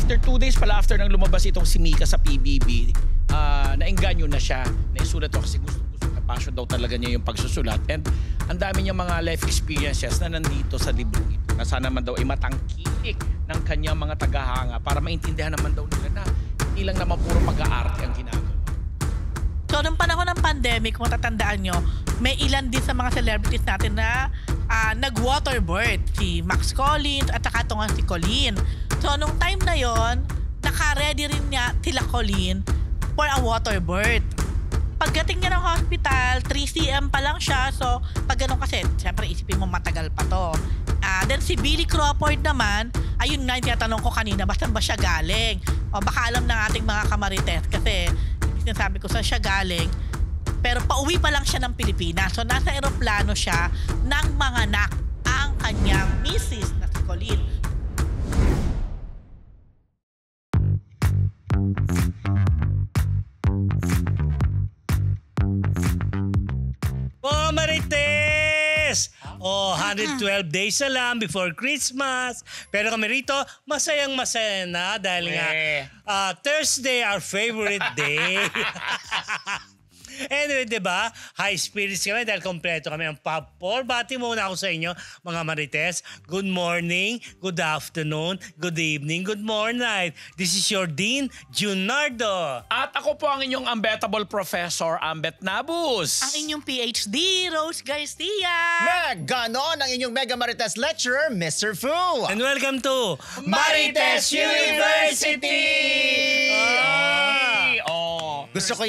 after 2 days pala after nang lumabas itong si Mika sa PBB, naengganyo na siya. Naisulat ko kasi gusto na passion daw talaga niya yung pagsusulat. And ang dami niya mga life experiences na nandito sa libro ito. Na sana naman daw ay matangkilik ng kanyang mga tagahanga para maintindihan naman daw nila na hindi lang naman puro pag-aarte ang ginagawa. So, nung panahon ng pandemic, kung matatandaan nyo, may ilan din sa mga celebrities natin na nag-waterbird. Si Max Collins at saka itong si Colleen. So, nung time na yon, naka-ready rin niya sila Colleen for a waterbird. Pagdating niya ng hospital, 3 cm pa lang siya. So, pag ganun kasi, syempre isipin mo matagal pa to. Then si Billy Crawford naman, ayun nga yung tinatanong ko kanina, basta ba siya galing? O baka alam ng ating mga kamarites kasi sinasabi ko saan siya galing. Pero pauwi pa lang siya ng Pilipinas. So nasa eroplano siya ng manganak ang kanyang misis na si Colleen. Oh, Marites! Oh, 112 days na lang before Christmas. Pero kami rito, masayang-masaya na dahil nga Thursday, our favorite day. Anyway, diba? High spirits kami dahil kompleto kami ang Pop 4. Bati muna ako sa inyo, mga Marites. Good morning, good afternoon, good evening, good morning. This is your Dean, Junardo. At ako po ang inyong unbettable professor, Ambet Nabus. Ang inyong PhD, Rose Garcia. Ganon ang inyong Mega Marites lecturer, Mr. Fu. And welcome to Marites University! Gusto ko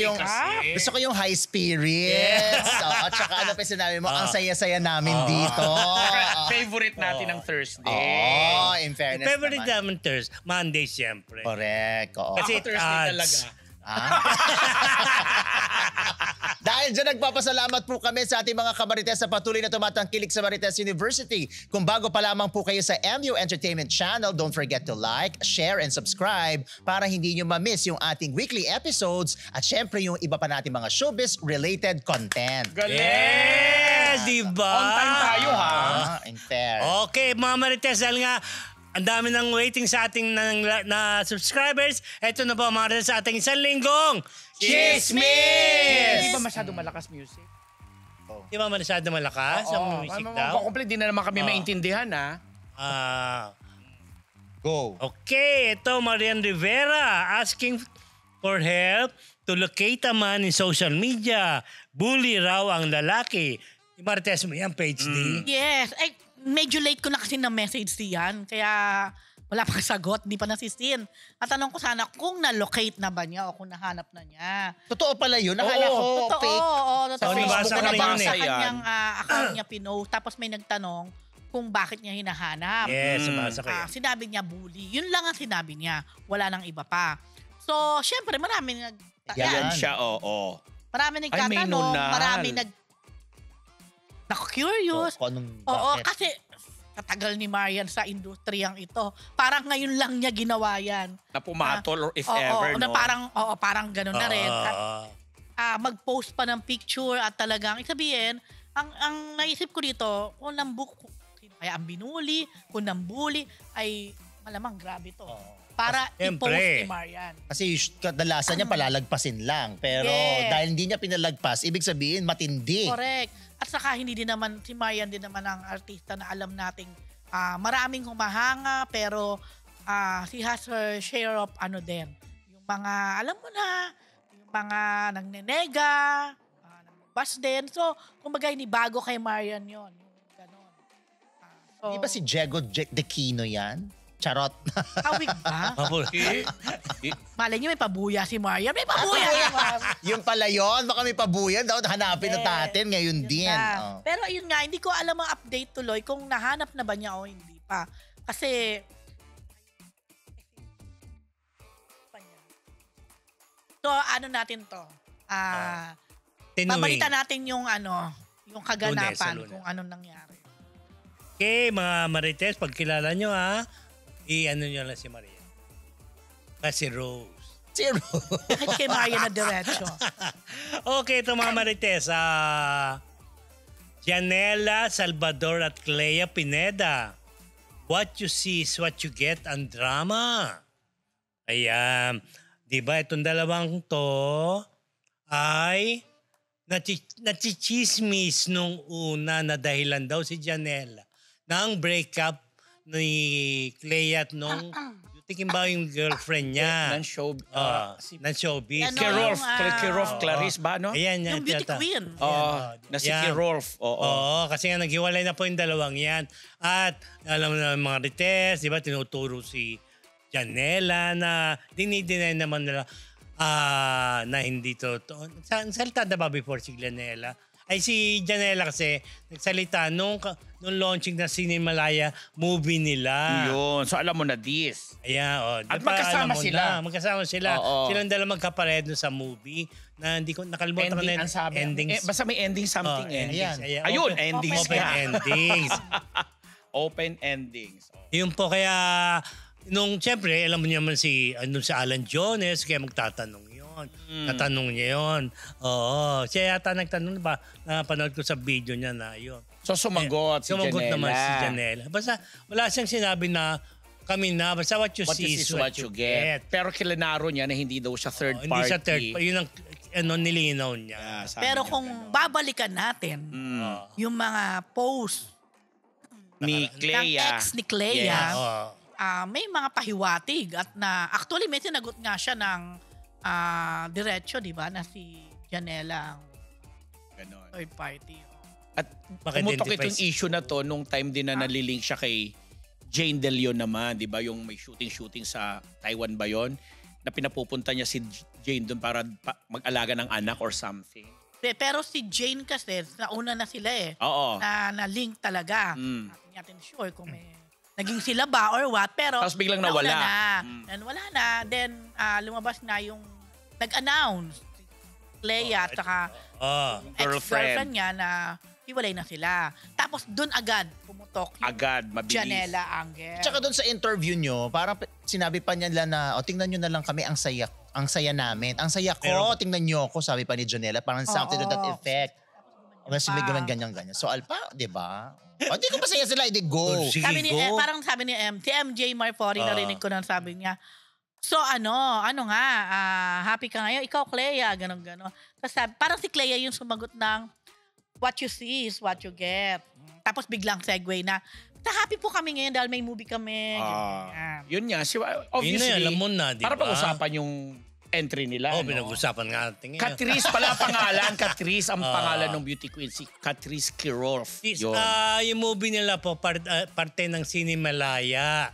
yung high spirits. At saka ano pa sinabi mo, ang saya-saya namin dito. Favorite natin ng Thursday. In fairness favorite naman. naman Thursday, Monday siyempre. Correct. Kasi Thursday talaga. Dahil dyan nagpapasalamat po kami sa ating mga kamarites sa patuloy na tumatangkilik sa Marites University. Kung bago pa lamang po kayo sa MU Entertainment Channel, don't forget to like, share, and subscribe para hindi nyo ma-miss yung ating weekly episodes at syempre yung iba pa natin mga showbiz-related content. Galing! Yes, diba? On time tayo ha. In fair. Okay, mga Marites, dahil nga ang dami ng waiting sa ating na subscribers. Ito na po mga Marites sa ating isang linggong Chismis! Hindi ba masyadong malakas music? Di ba masyado malakas ang music daw? Complete, di na naman kami maintindihan ha. Go. Okay, ito Marian Rivera asking for help to locate a man in social media. Bully raw ang lalaki. Marites mo yan, PhD. Yes. Ay, medyo late ko na kasi na-message siyan. Kaya wala pang sagot. Hindi pa nasisin. At tanong ko sana kung na-locate na ba niya o kung nahanap na niya. Totoo pala yun. Nakala ko Totoo. fake. Oo, totoo. Nabasa ko rin yun Sa eh. kanyang account niya pinost. Tapos may nagtanong kung bakit niya hinahanap. Yes, nabasa ko yan. Sinabi niya bully. Yun lang ang sinabi niya. Wala nang iba pa. So, syempre, marami Yan siya, oo. Marami nagtatanong. Marami curious. Oo, kasi katagal ni Marian sa industriyang ito. Parang ngayon lang niya ginawa yan. Na pumatol or if ever, no? Parang ganun na rin. Mag-post pa ng picture at talagang, sabihin, ang naisip ko dito, kung kaya ang binuli, kung nambuli, ay malamang grabe to. Para i-post ni Marian. Kasi kadalasan niya palalagpasin lang. Pero dahil hindi niya pinalagpas, ibig sabihin matindi. Correct. At saka hindi din naman, si Marian din naman ang artista na alam nating maraming humahanga pero she has her share of din. Yung mga, alam mo na, yung mga nagnenega, nagbas din. So, kumbaga hindi bago kay Marian yun. Ganon. Di ba si Diego Dequino yan? Charot. Awig ba? Malay niyo may pabuya si Marian. May pabuya! Yung pala yun. Baka may pabuyan. Dapat hanapin na natin ngayon din. Pero ayun nga, hindi ko alam ang update tuloy kung nahanap na ba niya o hindi pa. Kasi so ano natin to? Babalita natin yung yung kaganapan kung anong nangyari. Okay, mga Marites, pag kilala nyo i-ano nyo lang si Maria. Si Rose. Si Rose. Bakit kay Maria na diretso? Okay, ito mga Marites. Janela Salvador at Clea Pineda. What you see is what you get ang drama. Ayan. Di ba itong dalawang to ay nachichismis nung una na dahilan daw si Janela ng breakup ni Clea at nung tikin ba yung girlfriend niya? Non-showbiz. Ano Kirolf, yung, Kirolf Clarice ba, no? Ayan, yan. Yung beauty tiyata. queen. Na si Yan. Kirolf. Oo. Oo, kasi nga naghiwalay na po yung dalawang yan. At alam mo na mga Rites, di ba, tinuturo si Janela na dinideny naman nila na hindi totoo. Salita na ba before si Janela? Ay si Janela kasi nagsalita nung launching na Cinemalaya movie nila. Yun. So alam mo na this. Ayan, At magkasama sila. Magkasama sila. Oo. Silang dalawa magkapareho sa movie na hindi ko nakalimutan ko na Ending, ang sabi. endings. Basta may ending something Endings. Ayan. Ayun, Open- endings Open nga. endings. Open endings. Yun po kaya nung siyempre alam mo naman si Alan Jones kaya magtatanong yun. Tatanong niya yun. Oo. Siya yata nagtanong ba? Napanood ko sa video niya na yun. So sumagot si Sumagot Janela. naman si Janela. Basta wala siyang sinabi na kami na. Basta what you What see you is see is what you get. Pero kilinaro niya na hindi daw siya third Hindi party. siya third party. Yun ang nilinaw niya. Yeah, sabi Pero niya kung ganun. babalikan natin yung mga post Ni ng Clea. ex ni Clea, Yes. Oo. may mga pahiwatig at actually may sinagot nga siya ng diretso, di ba, na si Janela ang Ganon. third party. At Maka-identify pumutok itong si- issue na to nung time din na nalilink siya kay Jane De Leon naman, di ba? Yung may shooting sa Taiwan ba yon? Na pinapupunta niya si Jane doon para mag-alaga ng anak or something. Pero si Jane kasi, nauna na sila Oo. na link talaga. Mm. Hindi natin sure kung may naging sila ba or what. Pero Tapos biglang nauna nawala. Na. Mm. And wala na. Then lumabas na yung nag-announce si Clea at saka ex-girlfriend niya na hiwalay na sila. Tapos doon agad pumutok yung Agad, mabilis. Janela Angel. Tsaka doon sa interview nyo, parang sinabi pa niya na, tingnan nyo na lang kami, ang saya namin. Ang saya ko, tingnan nyo ako, sabi pa ni Janela. Parang something to that effect. Mas may ganyan-ganyan. So Alpa, di ba? Di ko masaya sila, hindi go. Sige, Sabi ni, go. parang sabi ni si MJ Marfori, narinig ko na sabi niya, so ano nga, happy ka ngayon, ikaw Clea, ganon-ganon. Tapos parang si Clea yung sumagot ng, what you see is what you get. Tapos biglang segue na, happy po kami ngayon dahil may movie kami. Ganyan. Yun nga. Yun Obviously, na, alam mo na, di para ba? pag-usapan yung entry nila. Oo, no? pinag-usapan nga natin ngayon. Catrice pala ang pangalan. Catrice ang pangalan ng beauty queen. Si Catrice Kirolf. Yun. Yung movie nila po, parte ng Cinemalaya.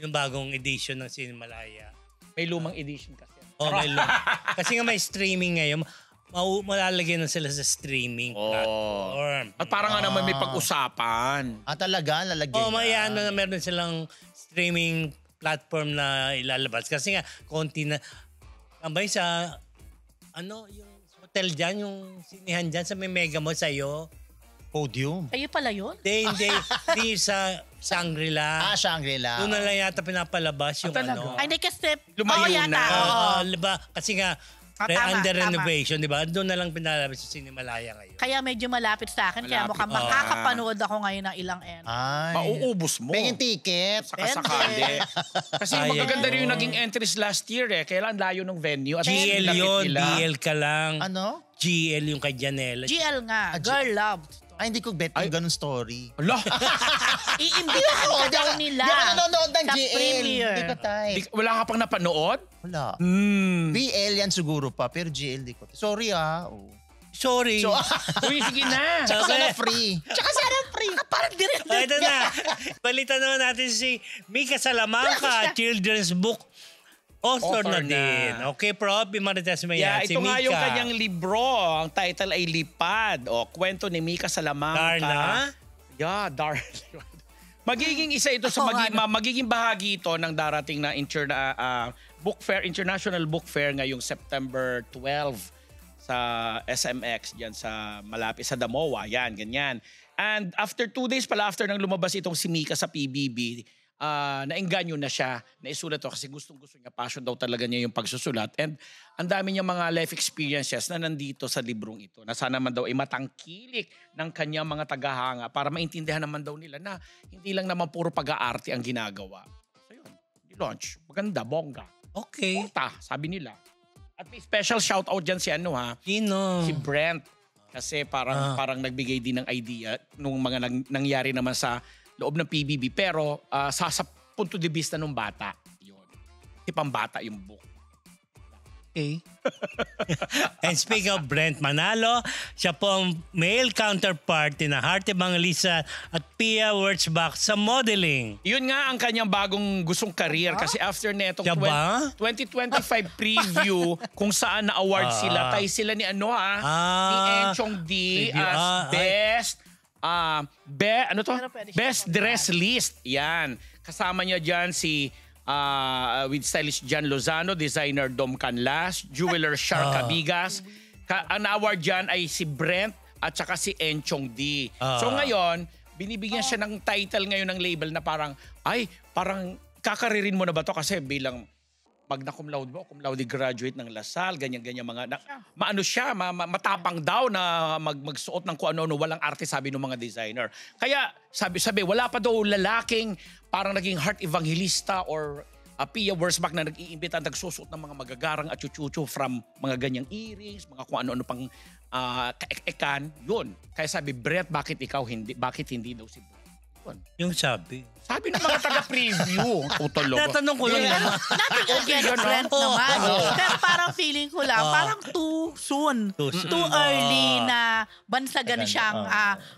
Yung bagong edition ng Cinemalaya. May lumang edition kasi. Oh, kasi nga may streaming ngayon. Malalagyan na sila sa streaming platform. At parang nga naman may pag-usapan. Talaga, lalagyan May na meron silang streaming platform na ilalabas. Kasi nga, konti na. Kambay sa, yung hotel dyan, yung sinihan dyan sa may Mega Mall sa'yo. Podium. Kayo pala yun? Hindi sa Shangri-La. Shangri-La. Doon na lang yata pinapalabas yung talaga? Ay, hindi kasi, Lumayo yata. na. Oo. Diba? Kasi nga, Tama, under tama. renovation, di ba? Doon na lang pinalabas sa Cinemalaya ngayon. Kaya medyo malapit sa akin. Kaya Malapit. mukhang makakapanood ako ngayon ng ilang Ay. Mauubos mo. Pengin ticket. Sakasakali. Kasi Sayang. magaganda rin yung naging entries last year Kailan layo ng venue. At GL lapit yun, nila. BL ka lang. Ano? GL yung kay Janela. GL nga, Girl Love. Ay, hindi ko bet yung ganun story. Ala. Iimbitahan ka daw nila. Di ako nanonood ng sa GL. premiere. Di ko type. Wala ka pang napanood? Wala. Hmm. BL yan siguro pa, pero GL di ko. Sorry Oh. Sorry. So, Uy, sige na. tsaka sana free. Tsaka sana free. Parang direct. Ito na. Balita naman natin si Mika Salamanca, children's book author na Author na. din. Okay, Prof. Marites Yeah, Mayan. Si ito nga Mika. yung kanyang libro. Ang title ay Lipad. Kwento ni Mika Salamanca. Darna? Yeah, Darna. Magiging isa ito sa magiging bahagi ito ng darating na book fair, International Book Fair ngayong September 12 sa SMX diyan sa malapit sa Damoa. Yan, ganyan. And after 2 days pala after nang lumabas itong si Mika sa PBB, naengganyo na siya. Naisulat to kasi gustong-gusto niya, passion daw talaga niya yung pagsusulat. And ang dami niya mga life experiences na nandito sa librong ito na sana man daw ay matangkilik ng kanyang mga tagahanga para maintindihan naman daw nila na hindi lang naman puro pag-aarte ang ginagawa. So yun, launch. Maganda, bongga. Okay. Porta, sabi nila. At may special shoutout dyan si Sino? si Brent. Kasi parang nagbigay din ng idea nung mga nangyari naman sa loob ng PBB. Pero sa punto de vista ng bata, yun. Si pambata yung book. Okay. And speaking of Brent Manalo, siya po ang male counterpart na Heart Evangelista at Pia Wurtzbach sa modeling. Yun nga ang kanyang bagong gustong career kasi after netong Siya ba? 2025 preview kung saan na-award sila. Tay sila ni ni Enchong D as best best dress list. Yan. Kasama niya diyan si with stylist Jan Lozano, designer Dom Canlas, jeweler Shar Cabigas. Ang award dyan ay si Brent at saka si Enchong D. So ngayon, binibigyan siya ng title ngayon ng label na parang kakaririn mo na ba to kasi bilang magna cum laude mo, cum laude graduate ng Lasal, ganyan-ganyan matapang daw na magsuot ng kung ano-ano, walang arte sabi ng mga designer. Kaya sabi wala pa daw lalaking parang naging heart evangelista or Pia Wurtzbach na nag-iimbita nagsusuot ng mga magagarang at chuchucho from mga ganyang earrings, mga kung ano-ano pang kaek-ekan, yun. Kaya sabi, Brett, bakit hindi daw si Brett? Yung sabi. Sabi ng mga taga-preview. Natanong ko lang naman. Nothing against Brent naman. Pero parang feeling ko lang, parang too soon. Too early na bansagan siyang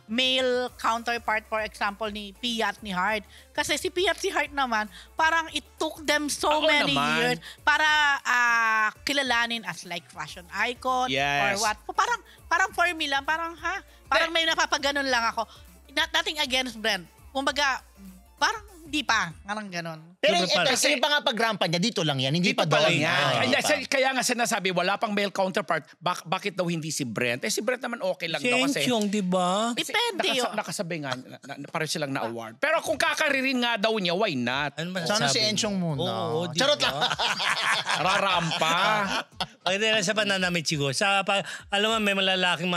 male counterpart, for example, ni Pia at ni Heart. Kasi si Pia at si Heart naman, parang it took them so many years para kilalanin as like fashion icon or what. Parang for me lang, parang may napapaganon lang ako. Nothing against Brent. Kumbaga, parang hindi pa. Parang ganon. Pero yung pa nga pagrampa niya, dito lang yan. Hindi pa doon yan. Kaya nga sinasabi, wala pang male counterpart. Bakit daw hindi si Brent? Si Brent naman okay lang daw kasi. Enchong, di ba? Depende yun. Nakasabay nga, pareho silang na-award. Pero kung kakaririn nga daw niya, why not? Sana si Enchong muna. Oo, Charot lang. Rarampa. Pwede lang sa pananamit siguro. Alam mo, may malalaking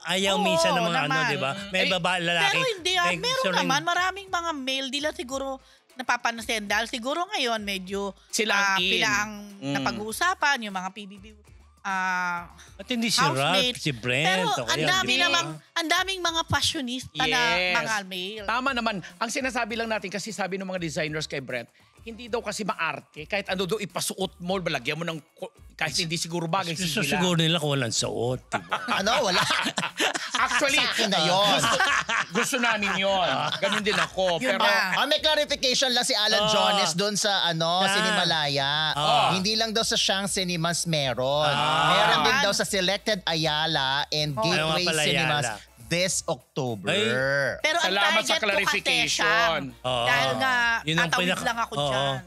ayaw minsan ng mga di ba? May babae, lalaki. Pero hindi meron naman. Maraming mga male, di lang siguro napapansin. Dahil siguro ngayon, medyo sila ang napag-uusapan, yung mga PBB at hindi si Ralph, si Brent. Pero ang daming mga fashionista na mga male. Tama naman. Ang sinasabi lang natin, kasi sabi ng mga designers kay Brent, hindi daw kasi maarte. Kahit ano daw ipasuot mo, balagyan mo ng kahit hindi siguro bagay sa sila. Siguro nila kung walang suot. Diba? Wala. Actually, sa akin na yun. Gusto namin yun. Ganun din ako. Yun Pero may clarification lang si Alan Jones doon sa Cinemalaya. Hindi lang daw sa Shanghai Cinemas meron. Meron din daw sa Selected Ayala and Gateway Cinemas this October. Pero salamat sa ang target clarification. ko kasi dahil nga tatawid lang ako dyan.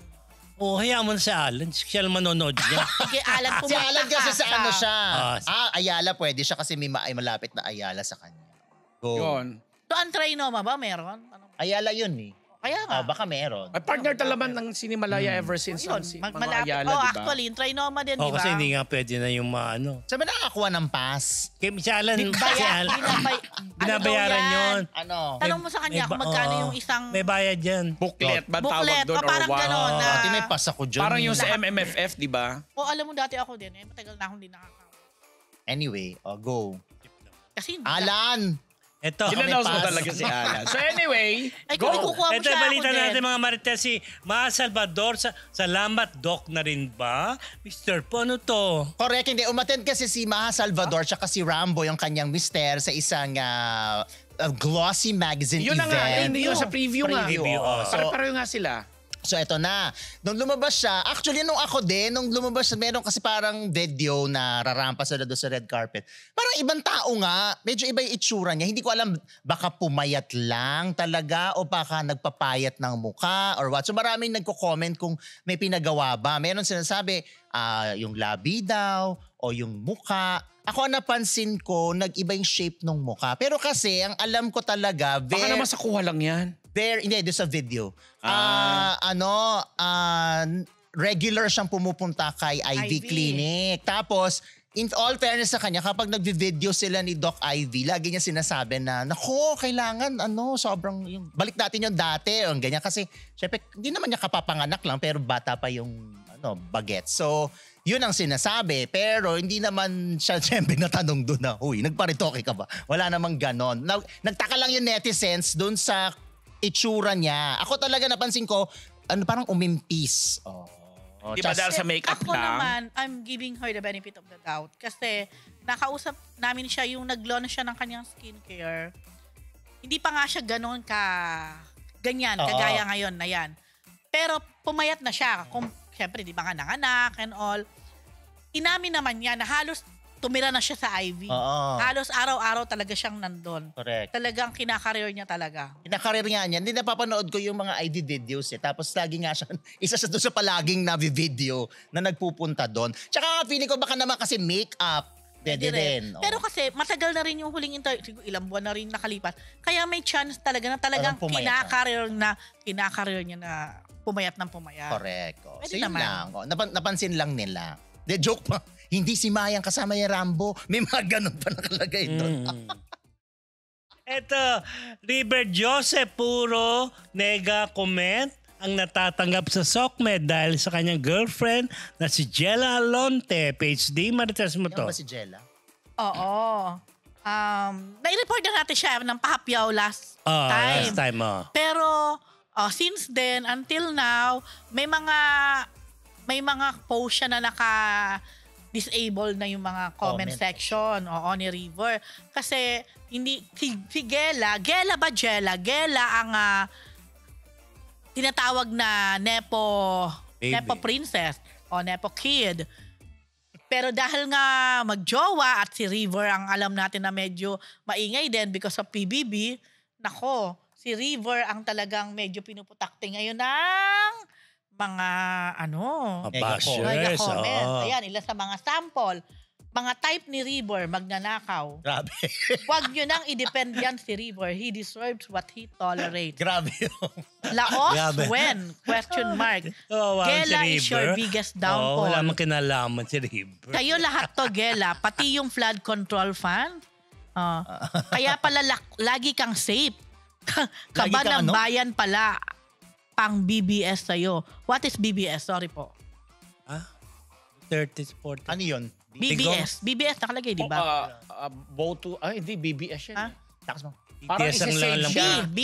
Hayaan mo na si Alan. Siya lang manonood niya. Sige, Alan, Si Alan kasi sa ano siya. Ah, Ayala pwede siya kasi may malapit na Ayala sa kanya. Go. Yun. So, ang Trinoma ba meron? Ayala yun eh. Kaya nga. Baka meron. Ay, partner talaman ng Cinemalaya ever since Yun, mga malapit. Ayala, diba? Actually, yung Trinoma din, di ba? Kasi hindi nga pwede na yung Sabi nakakuha ng pass. Si Alan, binabayaran yun. Tanong mo sa kanya kung magkano yung isang May bayad yan. Booklet ba tawag doon? parang gano'n na. Pati may pass ako dyan. Parang yung sa MMFF, di ba? alam mo dati ako din. Matagal na akong hindi nakakawa. Anyway, go. Kasi Alan! Ito. Sinanose mo talaga si Alan. So anyway, Ay, kung ikukuha mo Ito, siya balita ako din. natin mga Marites, si Ma Salvador, salamat Doc na rin ba? Mr. Po, ano to? Correct, hindi. Umattend kasi si Maha Salvador tsaka si Rambo, yung kanyang mister, sa isang glossy magazine yun na event. nga, yun sa preview nga. Preview, Pareho nga sila. So eto na, nung lumabas siya, actually nung ako din, nung lumabas siya, meron kasi parang video na rarampa sila doon sa red carpet. Parang ibang tao nga, medyo iba yung itsura niya. Hindi ko alam, baka pumayat lang talaga o baka nagpapayat ng muka or what. So maraming nagko-comment kung may pinagawa ba. Meron sinasabi, yung labi daw o yung muka. Ako napansin ko, nag-iba yung shape ng muka. Pero kasi, ang alam ko talaga, Baka naman sa kuha lang yan. hindi, doon sa video. Regular siyang pumupunta kay Ivy Clinic. Tapos, in all fairness sa kanya, kapag nagvi-video sila ni Doc Ivy, lagi niya sinasabi na, nako, kailangan, sobrang, balik natin yung dati, o ganyan. Kasi, syempre, hindi naman niya kapapanganak lang, pero bata pa yung bagets. So, yun ang sinasabi. Pero hindi naman siya siyempre natanong doon na, huy, nagparitoke ka ba? Wala namang ganon. Nagtaka lang yung netizens doon sa itsura niya. Ako talaga napansin ko, parang umimpis. Di ba dahil sa makeup Ako lang? naman, I'm giving her the benefit of the doubt. Kasi nakausap namin siya yung nag-launch siya ng kanyang skincare. Hindi pa nga siya ganon ganyan, kagaya ngayon na yan. Pero pumayat na siya. Kung, syempre, di ba nga nanganak and all. Inamin naman niya na halos tumira na siya sa IV. Halos araw-araw talaga siyang nandun. Correct. Talagang kinakareer niya talaga. Kinakareer nga niya. Hindi napapanood ko yung mga ID videos Tapos lagi nga siya, isa siya doon sa palaging navi-video na nagpupunta doon. Tsaka feeling ko baka naman kasi make-up. Pwede din. Pero kasi matagal na rin yung huling interview, ilang buwan na rin nakalipas. Kaya may chance talaga na talagang kinakareer niya na pumayat ng pumayat. Correct. Pwede So yun naman. lang. Napansin lang nila. De joke pa. Hindi si Mayang kasama yung Rambo. May mga ganun pa nakalagay doon. Eto, River Joseph puro nega comment ang natatanggap sa SOCMED dahil sa kanyang girlfriend na si Jella Alonte. PhD, marites mo Yan to. ba si Jella? Oo. Nai-report na natin siya ng pahapyaw last time. Last time, Pero since then, until now, may mga post siya na naka-disable na yung mga comment section ni River. Kasi hindi si Gela ang tinatawag na Nepo princess o Nepo kid. Pero dahil nga magjowa at si River ang alam natin na medyo maingay din because of PBB, nako, si River ang talagang medyo pinuputakte ngayon ng mga Bashers. comment. Ayan, ilan sa mga sample. Mga type ni River, magnanakaw. Grabe. Huwag nyo nang i-depend yan si River. He deserves what he tolerates. Grabe yun. Laos Grabe. when? Question mark. Kawawa Gela si is your River. biggest downfall. Wala mang kinalaman si River. Kayo lahat to, Gela. Pati yung flood control fund. Kaya pala lagi kang safe. Kaba Lagi kang ng bayan pala pang BBS sa'yo. What is BBS? Sorry po. 30, 40. Ano yun? BBS. BBS nakalagay, di ba? Boto, ay hindi, BBS yan. Ha? Takas mo. Parang BTS ang isa-save lang siya. B.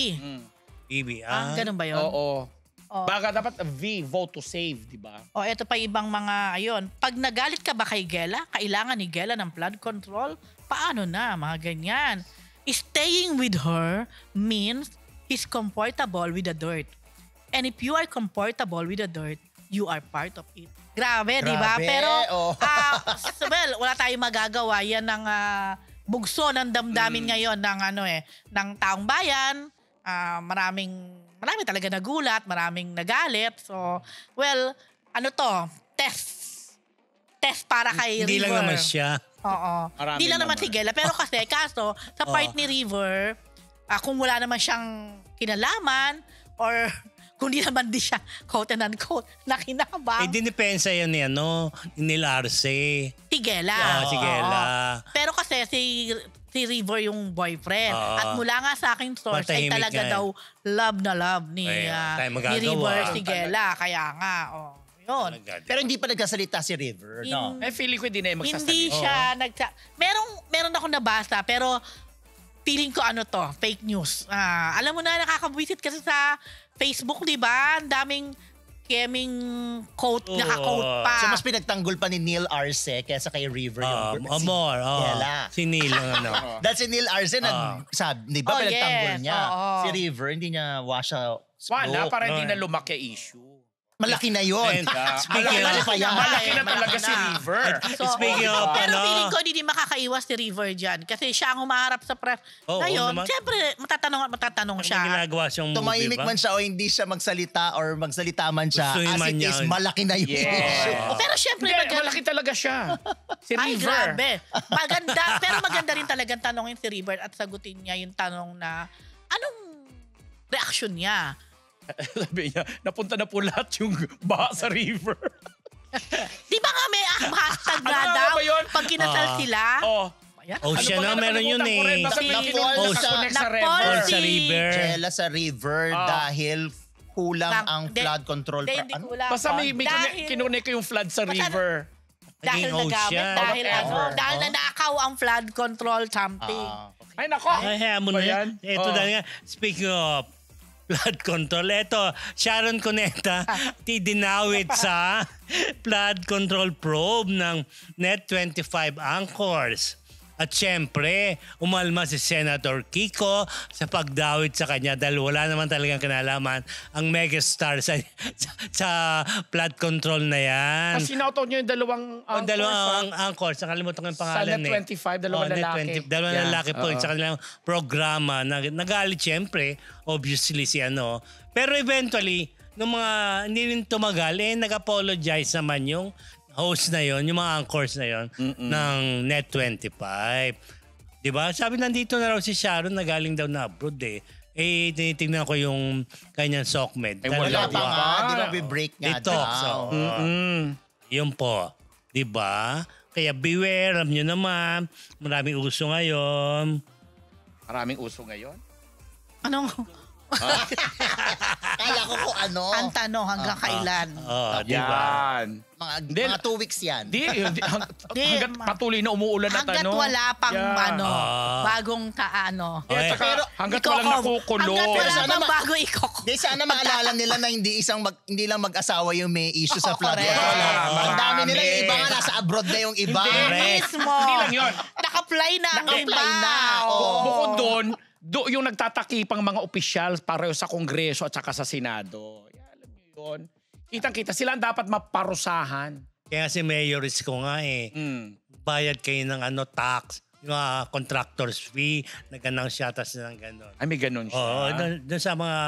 BB. Ganun ba yun? Oo. Oh. Baka dapat V, vote to save, di ba? O, eto pa ibang mga, ayun. Pag nagalit ka ba kay Gela, kailangan ni Gela ng flood control? Paano na? Mga ganyan. Staying with her means he's comfortable with the dirt. And if you are comfortable with the dirt, you are part of it. Grabe, di ba? Grabe, Pero, oh. well, wala tayong magagawa. Yan ang bugso ng damdamin ngayon ng taong bayan. Marami talaga nagulat, maraming nagalit. So, well, test para kay Hindi River. lang naman siya. Oo. Marami Hindi lang naman si naman. Gela. Pero kasi, kaso, sa part ni River, kung wala naman siyang kinalaman or kung di naman di siya quote and unquote nakinabang, Dinipensa yun ni Nil Arce. si Gela. Si Oo. Gela. Pero kasi si River yung boyfriend. Oo. At mula nga sa aking source ay Matahimik talaga nga eh. daw love na love ni tayo ni magagawa. River si Gela. Kaya nga, yun. Pero hindi pa nagsasalita si River, no? Eh, feeling ko hindi na yung magsasalita. Hindi siya meron ako nabasa pero feeling ko fake news. Alam mo na, nakakabwisit kasi sa Facebook, di ba? Ang daming keming quote, naka-quote pa. So mas pinagtanggol pa ni Neil Arce kaysa kay River yung More. Gela. Si Neil ang Dahil si Neil Arce di ba pinagtanggol yes. niya? Oo. Si River, hindi niya washa Wala, para hindi No. na lumaki issue. Malaki na yun. And, speaking Malaki of- pa yan. Malaki na Malaki talaga na. si River. Speaking of, pero feeling ko hindi makakaiwas si River dyan. Kasi siya ang humaharap sa press. Oo, Ngayon, naman. siyempre, matatanong May siya. ginagawa siyang movie Tumahimik ba? man siya o hindi siya magsalita or magsalita man siya, Gusto as man it niya. is, malaki na yung Yeah. issue. Pero siyempre, Hindi, malaki talaga siya. Si Ay, River. grabe. Maganda. Pero maganda rin talagang tanongin si River at sagutin niya yung tanong na, anong reaction niya? Sabi niya, napunta na po lahat yung baha sa River. Di ba nga may hashtag Ano na nga daw ba yun? pag kinasal sila? Oh. Ayan. Ocean Ano na, ba meron yun nakalimutan ko rin. eh. Basta Si- Pilipino Napol nakakonect sa Napol River. Sa River. Jella sa River dahil kulang ang Hindi. flood control. Hindi kulang. Basta may Dahil- kinunik ko yung flood sa Basta- river. Dahil Naging nagamit, ocean. dahil Whatever. dahil nanakaw ang flood control something. Ay, nako. Ay, hayaan mo Ba na yan? yan. Ito Oo. dahil nga, speaking of flood control, ito, Sharon Cuneta, dinawit sa flood control probe ng Net25 Anchors. At syempre, umalma si Senator Kiko sa pagdawit sa kanya dahil wala naman talagang kinalaman ang megastar sa flood control na yan. Kasi sinautot nyo yung dalawang Ang dalawang anchors, nakalimutan ko yung pangalan Sa Net25, dalawang lalaki. Dalawang Yeah, lalaki po oo. sa kanilang programa. Nagalit siyempre, obviously si ano. Pero eventually, nung mga hindi rin tumagal, nag-apologize naman yung host na yon, yung mga anchors na yon ng Net25. Diba? Sabi nandito na raw si Sharon na galing daw na abroad eh. Tinitingnan ko yung kanyang SOCMED. Ay, Wala Wala pa pa. nga, di ba break nga Detox. daw. Yun po. Diba? Kaya beware, alam nyo naman, maraming uso ngayon. Maraming uso ngayon. Anong Kala ko kung ano. ang tanong hanggang kailan? Diba? Yan. Mga, Hindi, mga 2 weeks yan. Hanggat patuloy na umuulan at Hanggat ano. wala pang Yeah. bagong kaano. Yeah, tsaka Pero, hanggat walang nakukulo. Hanggat wala Sana pang ma- bago ikok. Di sana maalala nila na hindi lang mag-asawa yung may issue sa flood correct. control. Ang dami Marami. nila, yung iba nga nasa abroad na yung iba. Hindi. Mismo. Hindi lang yun. Naka-fly na ang Naka-fly iba. na, oo. Bukod doon, yung nagtatakipang mga opisyal pareho sa Kongreso at saka sa Senado. Yeah, alam niyo yun. Kitang-kita, sila ang dapat maparusahan. Kaya si Mayoris ko nga bayad kayo ng tax, yung mga contractor's fee, nag-announce yata sila ng gano'n. Ay, may ganun siya. Oo, doon sa mga,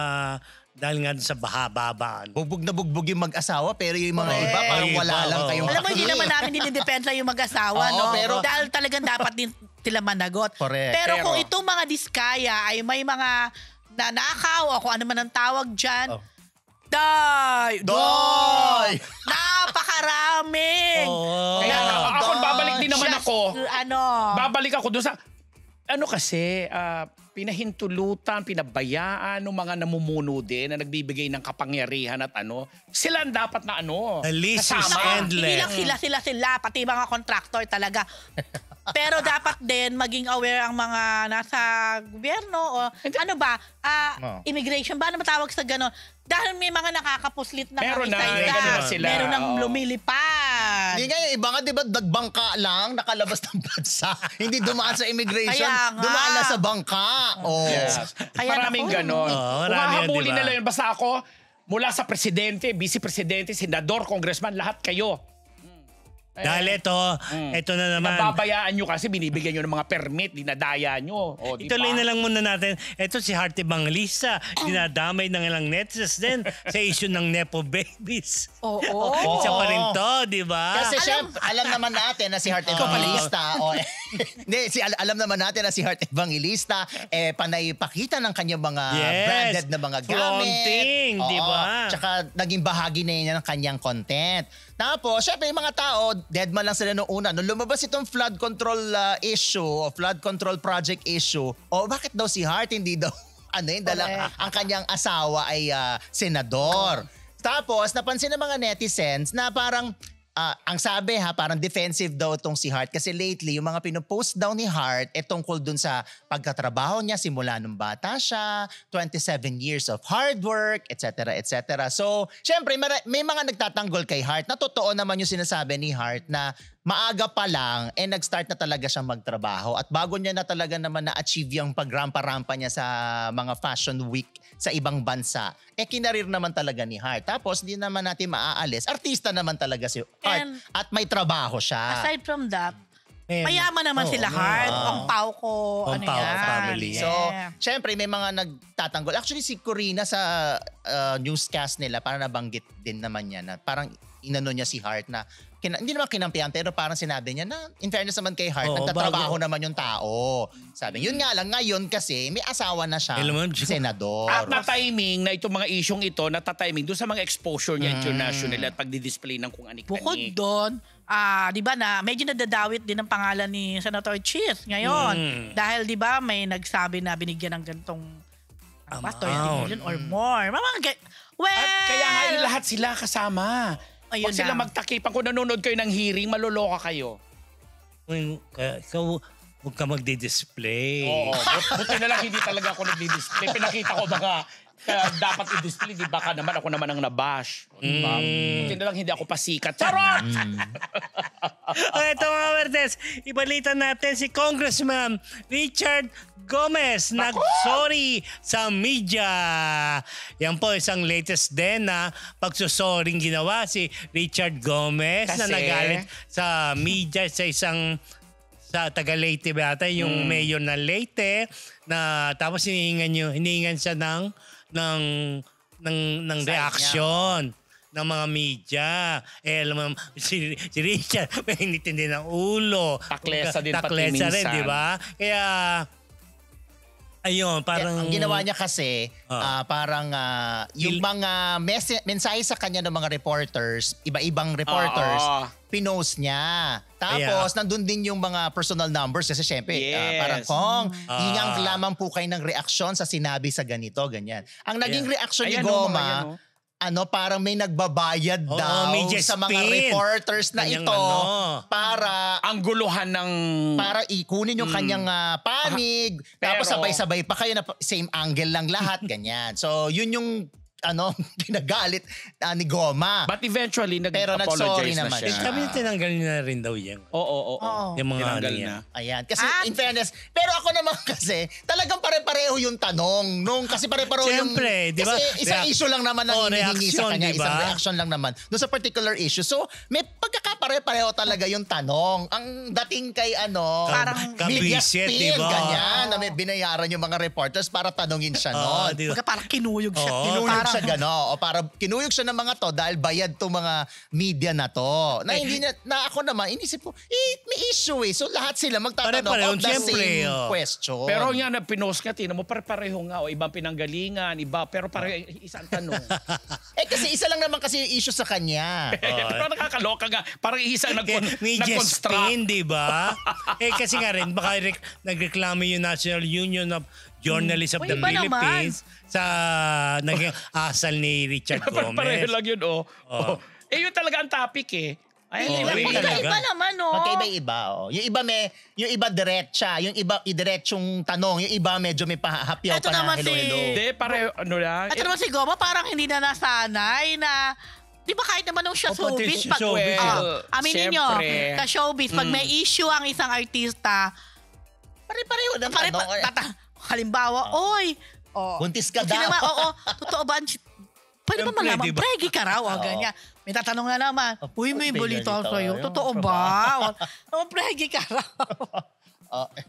dahil nga doon sa bahababaan. Bugbog na bugbog yung mag-asawa pero yung mga Correct. iba parang Yung wala iba, lang oo. kayong Alam mo, hindi paki. naman namin dinidepensa yung mag-asawa, Oo, no? pero- Dahil talagang dapat din sila managot. Correct. Pero kung Pero- itong mga diskaya ay may mga nanakaw o kung ano man ang tawag dyan, Doy! Napakaraming! Oo. Kaya ako, babalik din naman Just, ako. Ano? Babalik ako doon sa... Ano kasi, pinahintulutan, pinabayaan ng mga namumuno din na nagbibigay ng kapangyarihan at ano. Sila ang dapat na ano. The list is kasama. endless. Hindi lang sila, pati mga contractor talaga. Pero dapat din maging aware ang mga nasa gobyerno o ano ba, immigration ba? Ano matawag sa gano'n? Dahil may mga nakakapuslit na Meron na, isa-isa. ganun na sila. Meron nang Oo. lumilipad. Hindi nga yung iba nga, di ba, nagbangka lang, nakalabas ng bansa. Hindi dumaan sa immigration, Kaya nga. dumaan lang sa bangka. Oh. Yes. Kaya Maraming naku. ganon. Oo, Kung marami yan, hahabulin diba? nila yun, basta ako, mula sa presidente, vice-presidente, senador, congressman, lahat kayo. Dahil ito na naman. Nababayaan nyo kasi binibigyan nyo ng mga permit, dinadaya nyo. O, di Ituloy ba? na lang muna natin. Ito si Heart Evangelista, dinadamay ng ilang netizens din sa issue ng Nepo babies. Oo. Isa pa rin to, di ba? Kasi syempre, alam naman natin na si Heart Evangelista, alam naman natin na si Heart Evangelista, panay pakita ng kanyang mga Yes. branded na mga gamit. Flaunting, di Oo. ba? Tsaka naging bahagi na niya ng kanyang content. Tapos, syempre yung mga tao, dead man lang sila noong una. Nung lumabas itong flood control issue, o flood control project issue, bakit daw si Heart hindi daw, ang kanyang asawa ay senador. Tapos, napansin ng mga netizens na parang, ang sabi parang defensive daw itong si Heart kasi lately, yung mga pinopost daw ni Heart tungkol dun sa pagkatrabaho niya simula nung bata siya, 27 years of hard work, etc. etc. So, syempre, may mga nagtatanggol kay Heart na totoo naman yung sinasabi ni Heart na maaga pa lang, nag-start na talaga siyang magtrabaho at bago niya na talaga naman na-achieve yung pagrampa-rampa niya sa mga fashion week sa ibang bansa, kinarir naman talaga ni Heart. Tapos, hindi naman natin maaalis. Artista naman talaga si Heart And at may trabaho siya. aside from that, Ayan. mayaman naman sila Heart. Ang pau ko, Ang ano pau yan. family. So, syempre may mga nagtatanggol. Actually, si Corina sa newscast nila, parang nabanggit din naman niya na parang inano niya si Heart na hindi naman kinampihan pero parang sinabi niya na in fairness naman kay Heart, Oo, nagtatrabaho bago. naman yung tao. Sabi, yun nga lang ngayon kasi may asawa na siya, Alam mo, senador. At na-timing na itong mga isyong ito, natatiming doon sa mga exposure niya international at pagdi-display ng kung anik-anik. Bukod doon, di ba na medyo nadadawit din ang pangalan ni Senator Cheese ngayon. Dahil di ba may nagsabi na binigyan ng gantong 30 million or more. Well, At kaya nga yung lahat sila kasama. Ayun Huwag sila na. magtakipan. Kung nanonood kayo ng hearing, maluloka kayo. Ikaw, huwag ka magdi-display. Oo. Buti na lang hindi talaga ako nagdi-display. Pinakita ko baka dapat i-display. Di baka naman ako naman ang nabash. Diba? Buti na lang hindi ako pasikat. Charot! Ito mga Marites, ibalitan natin si Congressman Richard Gomez nag-sorry sa media. Yan po isang latest din na pagsusoring ginawa si Richard Gomez na Kasi? nagalit sa media sa isang sa taga Leyte ba ata yung mayor ng Leyte na tapos hinihingan siya ng reaction ng mga media. Alam mo, si Richard, may initindi ng ulo. Taklesa din pati Taklesa rin, minsan. di ba? Kaya, ayun, parang... Ang ginawa niya kasi, parang yung Il- mga mensahe sa kanya ng mga reporters, iba-ibang reporters, pinost niya. Tapos, nandun din yung mga personal numbers kasi syempre, Yes. parang Kong, hingang lamang po kayo ng reaksyon sa sinabi sa ganito, ganyan. Ang naging reaksyon ni Ayan, oh, Goma, ayan, oh. parang may nagbabayad Oo, daw media sa mga spin. reporters na Kanyang ito ano. para Ang guluhan ng... para ikunin yung kanyang panig. Tapos Pero- sabay-sabay pa kayo na same angle lang lahat, ganyan. So, yun yung ginagalit ni Goma. But eventually, Pero nag-sorry nag-apologize na naman siya. siya. Kami tinanggal niya na rin daw yan. Oo. Yung mga Tinanggal ano na. yan. Ayan. Kasi At- in fairness, pero ako naman kasi, talagang pare-pareho yung tanong. Kasi pare-pareho yung... Siyempre, di ba? Kasi isang issue lang naman ang hinihingi sa reaction, kanya. di ba? Isang reaction lang naman doon sa particular issue. So, may pagkakapare-pareho talaga yung tanong. Ang dating kay Parang media kabisit, spin, di ba? ganyan. Na may binayaran yung mga reporters para tanungin siya noon. di ba? Baga parang kinuyog siya. Oo. Kinuyog Parang- siya gano'n. O para kinuyog siya ng mga to dahil bayad to mga media na to. Na hindi na ako naman, inisip ko, may issue eh. So lahat sila magtatanong Pare-pareho, of the siyempre, same oh. question. Pero nga na pinost ka, tinan mo, pare-pareho nga. O ibang pinanggalingan, iba. Pero isang tanong. kasi isa lang naman kasi yung issue sa kanya. Pero nakakaloka nga. Parang isa Media nag-construct. spin, di ba? Kasi nga rin, baka nagreklamo yung National Union of Journalists of Uy, the iba naman. Philippines sa naging asal ni Richard Pareho Gomez. lang yun, oh. Yun talaga ang topic eh. Ay, Oo, hindi yun talaga. Iba naman, no? Magkaiba-iba. Oh. Yung iba diretsa, yung iba idiretsong tanong, yung iba medyo may pahapyaw Ito pa na naman hello. Hindi, pareho, ano lang. At naman si Goma, parang hindi na nasanay na... Di ba kahit naman nung siya O, pati showbiz, pag, showbiz, aminin nyo, syempre. sa showbiz, pag may issue ang isang artista, Pare-pareho ng tanong. halimbawa, oy, Buntis ka sino daw. ba, totoo ba? Pwede ba Siyempre, malaman? di ba? Pregi ka raw, ganyan. May tatanong na naman, uy, may may balita balita sa'yo. kayo. Totoo ba? Pregi ka raw.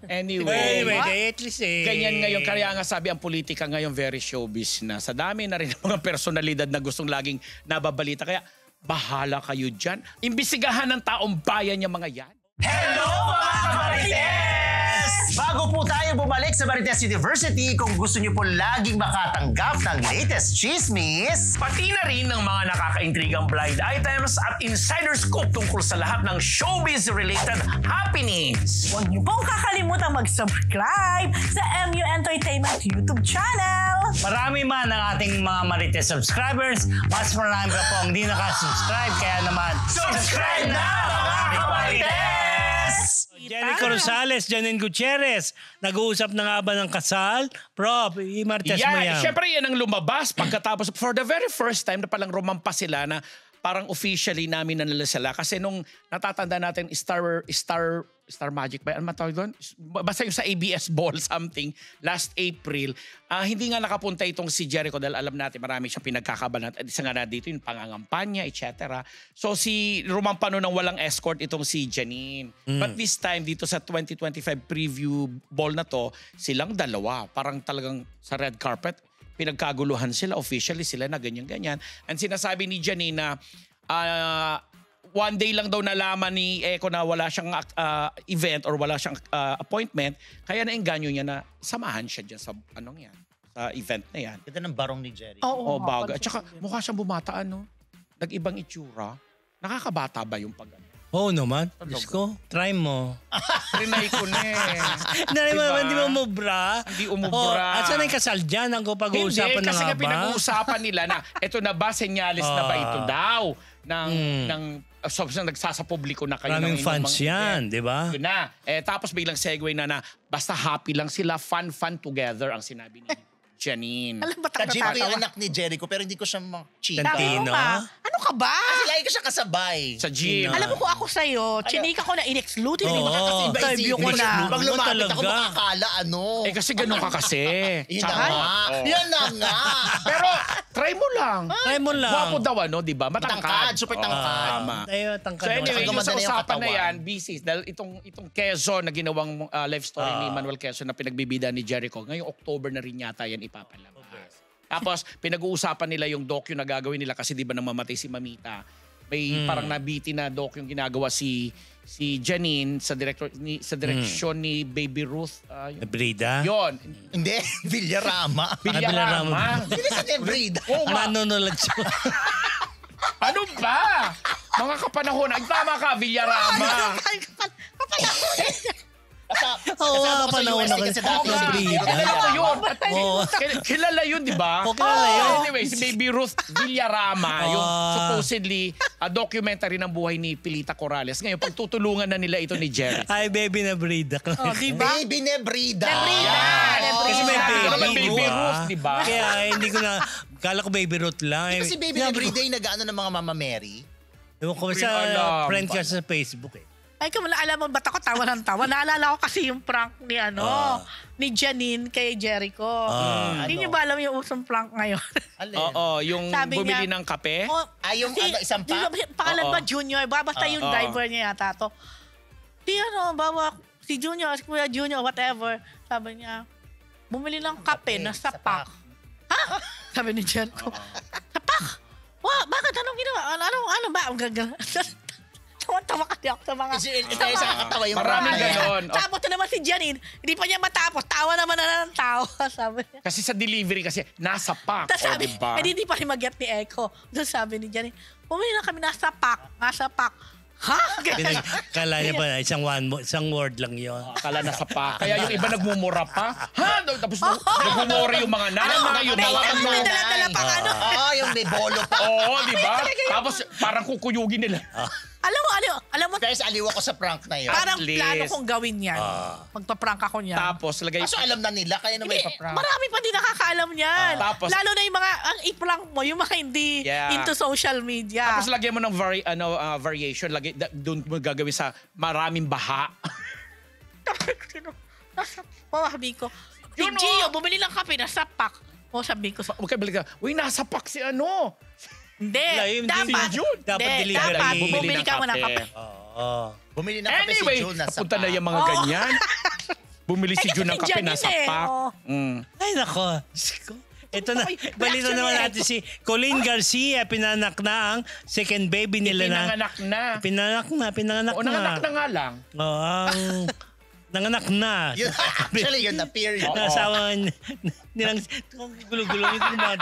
Anyway, Anyway, at least ganyan ngayon. Kaya nga sabi, ang politika ngayon very showbiz na. Sa dami na rin ng mga personalidad na gustong laging nababalita. Kaya bahala kayo dyan. Imbisigahan ng taong bayan yung mga yan. Hello mga Marites! Bago po tayo bumalik sa Marites University, kung gusto niyo po laging makatanggap ng latest chismis, Pati na rin ng mga nakakaintrigang blind items at insider scoop tungkol sa lahat ng showbiz-related happenings. Huwag niyo pong kakalimutan mag-subscribe sa MU Entertainment YouTube channel. marami man ang ating mga Marites subscribers, mas marami pa po ang hindi nakasubscribe. Kaya naman, subscribe na mga Marites! Jericho Rosales, Janine Gutierrez, nag-uusap na nga ba ng kasal? Prof, i-Marites mo yan. Siyempre yan ang lumabas pagkatapos for the very first time na palang rumampas sila na parang officially namin nanala sila kasi nung natatanda natin Star Magic ba? Ano matawag doon? Basta yung sa ABS Ball something last April, hindi nga nakapunta itong si Jericho dahil alam natin marami siyang pinagkakabalan at isa nga na dito yung pangangampanya, etc. So si rumampa nun ng walang escort itong si Janine. But this time dito sa 2025 preview ball na to, silang dalawa. Parang talagang sa red carpet, pinagkaguluhan sila, officially sila na ganyan-ganyan. And sinasabi ni Janine na one day lang daw nalaman ni Eko na wala siyang event or wala siyang appointment, kaya naengganyo niya na samahan siya dyan sa sa event na yan. Ganda ng barong ni Jerry. Oh, baga. At saka mukha siyang bumata, no? Nag-ibang itsura. Nakakabata ba yung pag Oo naman. Diyos ko, try mo. Trinay ko na eh. Hindi mo umubra. Hindi umubra. At saan ang kasal dyan? Ang pag-uusapan Hindi, na kasi nga nga ba? pinag-uusapan nila na ito na ba, senyalis na ba ito daw? Nagsasa publiko na kayo. Maraming fans yan, di ba? Yun na. Tapos biglang segue na basta happy lang sila, fun together ang sinabi ni Janine. Alam ba Ka-Jim ko yung tawa? anak ni Jericho pero hindi ko siya chika. Tantino. Ano ka ba? Kasi lagi ko siya kasabay. Sa gym. Alam mo kung ako sa'yo, chinika ko na in-exclude. Hindi Oo. mo interview ko na. Pag lumapit ako Talaga. makakala Kasi ganun ka kasi. Yun na Tsaka- nga. Oo. Yan na nga. Pero try mo lang. Try mo lang. Gwapo daw di ba? Tangkad, Matangkad. super tangkad. Tama. Tayo, tangkad So naman. anyway, yung Gumanda sa na yung usapan na katawan. yan, busy. Dahil itong Quezon na ginawang life story ni Manuel Quezon na pinagbibida ni Jericho, ngayong October na rin yata yan ipapalabas. Tapos pinag-uusapan nila yung docu na gagawin nila kasi di ba namamatay si Mamita. May parang nabiti na docu yung ginagawa si Janine sa direksyon ni Baby Ruth. Brida? Yon. Hindi, Villarama. Villarama. Hindi sa Brida. Oo nga. Manonood siya. Ano ba? Mga kapanahon. Ay, tama ka, Villarama. Kasama ko sa panahon UST na kasi kasi. dati Oo nga. Brida. Kilala ko yun. Oo. Kilala yun, di ba? Oo, kilala yun. Anyway, si Baby Ruth Villarama, yung supposedly documentary ng buhay ni Pilita Corrales. Ngayon, pagtutulungan na nila ito ni Jerry. Ay, baby na Brida. Oh, di ba? Baby Nebrida. Kasi may Sabi ko naman, baby. Baby ah. Ruth, di ba? Kaya hindi ko na, kala ko baby Ruth lang. Kasi Baby Nebrida yung nag-ano ng mga Mama Mary. Ewan ko Hindi sa alam. friend ka sa Facebook eh. Ay, alam mo, ba't ako tawa ng tawa? Naalala ko kasi yung prank ni ni Janine kay Jericho. Hindi niyo ba alam yung usong prank ngayon? Alin? Oo, yung Sabi bumili niya, ng kape. Oh, Yung si- isang pack? Pangalan Oo. ba Junior? Basta yung driver niya yata to. Bawa si Junior, si Kuya Junior, whatever. Sabi niya, bumili ng kape na sapak. Ha? Sabi ni Jericho. Sapak? Bakit? Anong ginawa? Ano ba? Ang gagal. Tawa-tawa kasi ako sa mga... Kaya sa kakatawa yung Maraming marami. ganon. Tapos na naman si Janine, hindi pa niya matapos. Tawa naman na ng tawa, sabi niya. Kasi sa delivery kasi, nasa pack. Tapos sabi, di ba? hindi pa rin mag-get ni Echo. Doon sabi ni Janine, bumili na kami nasa pack. Ha? Kala niya pa, isang word lang yun. Akala nasa pack. Kaya yung iba nagmumura pa. Ha? Tapos nagmumura yung mga nanay. Yung mga May dala-dala pang ano. Yung may bolo pa. Oo, di ba? Tapos parang kukuyugin nila. Alam mo, Guys, aliw ako sa prank na yun. parang least. plano kong gawin yan. Magpa-prank ako niyan. Tapos lagay Kaso alam na nila, kaya na may pa-prank. Marami pa din nakakaalam niyan. Tapos- Lalo na yung mga, ang i-prank mo, yung mga hindi Yeah. into social media. Tapos lagyan mo ng variation. Doon mo gagawin sa maraming baha. Sabi ko, si Yun, Gio, bumili ng kape na sapak. Sabi ko, Huwag kayo balik ka. Uy, nasa pack si ano. hindi, Hindi dapat, yun. Dapat hindi, delivery. dapat Bumili bumili ng ka muna ng kape. kape. Oo. Bumili ng kape Anyway, si June na sa punta na yung mga Oo. ganyan. Bumili si kasi June ng si kape, Janine nasa eh, pack. oo. Ay, nako. Ito na, Ay, balita reaction naman niya. natin si Colleen Garcia, pinanak na ang second baby nila na. Pinanganak na. Pinanganak O, na. nanganak na nga lang. Oo, ang nanganak na. Yun, actually, yun na period. Nasawa nilang gulo-gulo yung naman.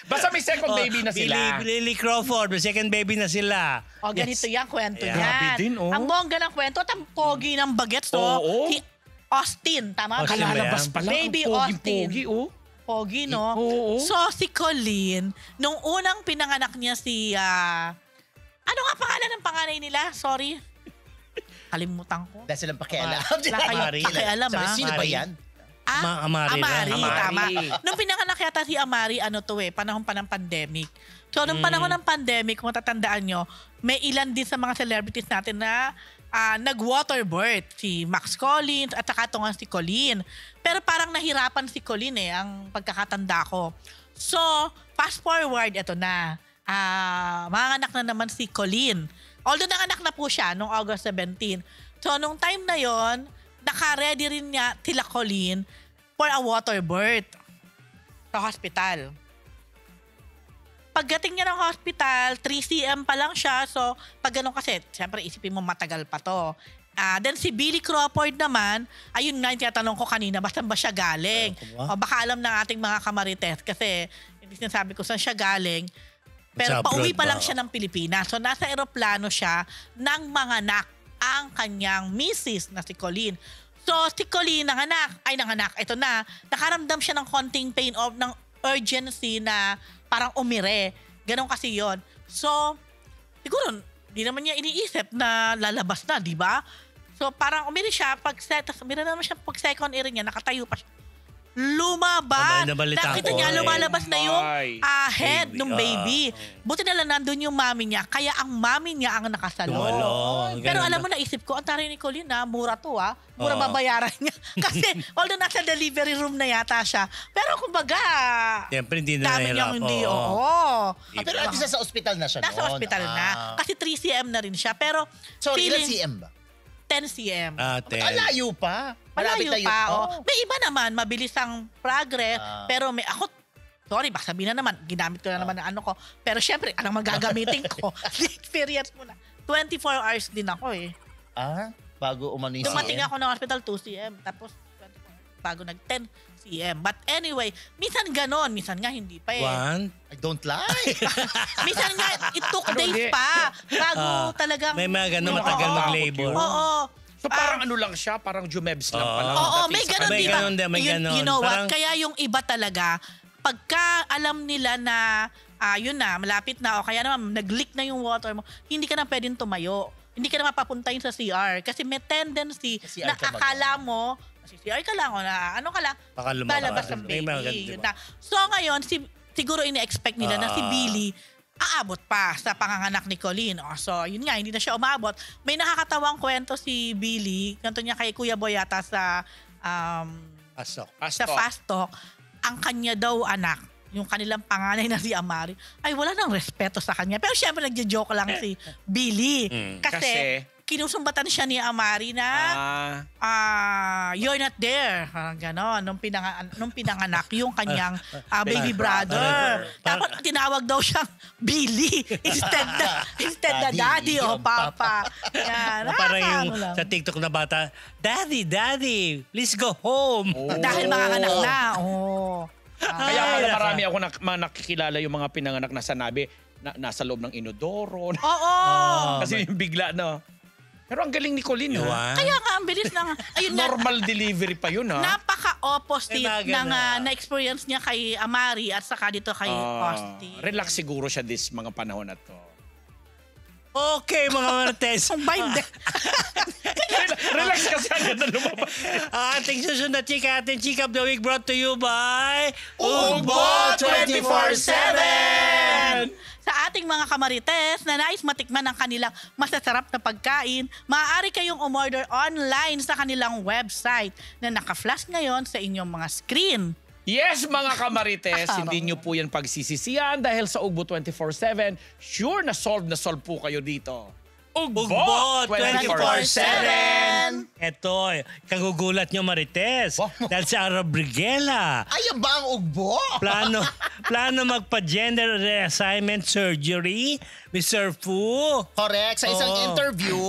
Basta may second baby na sila. Lily Crawford, may second baby na sila. O, ganito yan, kwento Yeah. yan. Grabe din, oh. Ang bongga ng kwento, at ang pogi ng bagets, to. Oo. Si Austin, tama? Austin ba yan? Kalalabas pa lang. Baby ang Austin. pogi-pogi, oh. Pogi, no? Oo. So, si Colleen, nung unang pinanganak niya si... ano nga pangalan ng panganay nila? Sorry. Kalimutan ko. Dahil silang pakialam. Wala kayong pakialam, Sabi, ha? sino ba yan? Amari Amari, lang. tama. Amari. Nung pinanganak yata si Amari, panahon pa ng pandemic. So, nung panahon ng pandemic, kung matatandaan nyo, may ilan din sa mga celebrities natin na nag-waterbirth. Si Max Collins at saka itong si Colleen. Pero parang nahirapan si Colleen ang pagkakatanda ko. So, fast forward, ito na. Manganak na naman si Colleen. Although nanganak na po siya noong August 17. So, nung time na yon, naka-ready rin niya tila Colleen for a water birth sa hospital. Pagdating niya ng hospital, 3 cm pa lang siya. So, pag ganun kasi, siyempre isipin mo matagal pa to. Then si Billy Crawford naman, ayun nga yung tinatanong ko kanina, basta ba siya galing? O baka alam ng ating mga kamarites kasi, hindi sinasabi ko saan siya galing. Pero Sa abroad pauwi pa lang ba? siya ng Pilipinas. So nasa eroplano siya ng manganak ang kanyang misis na si Colleen. So si Colleen nanganak, ito na, nakaramdam siya ng konting pain of ng urgency na parang umire. Ganon kasi yon. So siguro, di naman niya iniisip na lalabas na, di ba? So parang umiri siya, umiri naman siya pag second ear niya, nakatayo pa siya. Lumaban! Nabalita Nakita ko niya, eh. lumalabas na yung Ay, head baby. ng baby. Buti na lang nandun yung mami niya, kaya ang mami niya ang nakasalo. Tumalo. Pero Ganun alam ba? mo, naisip ko, ang taray ni Colleen mura to Mura Oo. babayaran niya. Kasi although nasa delivery room na yata siya, pero kumbaga, Siyempre, hindi na dami niyang nahirap. hindi, Oo. oo. Pero at least sa ospital na siya Nasa noon. ospital na. Kasi 3 cm na rin siya. Pero, Sorry, ilan feeling- cm ba? 10 cm. Malayo pa. Malapit Malayo na yun. pa. Oh. May iba naman, mabilis ang progress. Ah. Pero sorry, baka sabihin na naman, ginamit ko na naman ang ano ko. Pero syempre, anong magagamitin ko? Experience mo na. 24 hours din ako eh. Bago umano yung Dumating CM. ako ng hospital 2 cm. Tapos 24 hours bago nag 10 cm. But anyway, minsan ganon. Minsan nga hindi pa eh. I don't like. Minsan nga, it took Ano days ulit? pa. Bago talagang... May mga ganun, Oo. matagal Oo. mag-labor. Oo. So parang ano lang siya, parang Jumebs lang pala. Oo, Dating may sa ganun, May di ba? ganun din, may ganun. You know what? Parang- Kaya yung iba talaga, pagka alam nila na, yun na, malapit na, o kaya naman, nag-leak na yung water mo, hindi ka na pwedeng tumayo. Hindi ka na mapapuntayin sa CR. Kasi may tendency Sa CR na ka akala mo, si CR ka lang, o na ano ka lang, Baka lumabas. lalabas ang May mga ganun, baby. di Yun ba? na. So ngayon, siguro ine-expect nila na si Billy, aabot pa sa panganganak ni Colleen. So, yun nga, hindi na siya umabot. May nakakatawang kwento si Billy, ganito niya kay Kuya Boy yata sa Pasok. sa Fast Talk, ang kanya daw anak, yung kanilang panganay na si Amari, ay wala nang respeto sa kanya. Pero syempre nagjo-joke lang si Billy. Kasi kinusumbatan siya ni Amari na you're not there. Parang gano'n. Nung pinanganak yung kanyang baby brother. Tapos tinawag daw siyang Billy instead na daddy o papa. Yan. Parang yung Nakakaano lang. sa TikTok na bata, Daddy, please go home. Dahil manganganak na. Oh. Kaya Ay, pala naka. marami ako nakikilala yung mga pinanganak na sanabi na nasa loob ng inodoro. Oo. Kasi yung bigla, no? Pero ang galing ni Colleen, ha? Iwan. Kaya nga, ang bilis ng... Ayun nga, Normal delivery pa yun, ha? napaka-opposite May mga ng ganun. na-experience niya kay Amari at saka dito kay Austin. Relax siguro siya this mga panahon na to. Okay, mga Marites. Ang bind. Relax kasi agad na lumabas. Ang ating susunod na chika, ating chika of the week brought to you by Ugbo 24/7! Sa ating mga kamarites na nais matikman ang kanilang masasarap na pagkain, maaari kayong umorder online sa kanilang website na naka-flash ngayon sa inyong mga screen. Yes, mga kamarites, hindi nyo po yan pagsisisiyan dahil sa Ugbo 24/7, sure na solve po kayo dito. Ugbo Ugbo 24/7! Ito, kagugulat nyo Marites. Dahil si Ara Briguela, Ayan ba ang ugbo? plano magpa-gender reassignment surgery, Mr. Fu. Correct. Sa isang Oo. interview,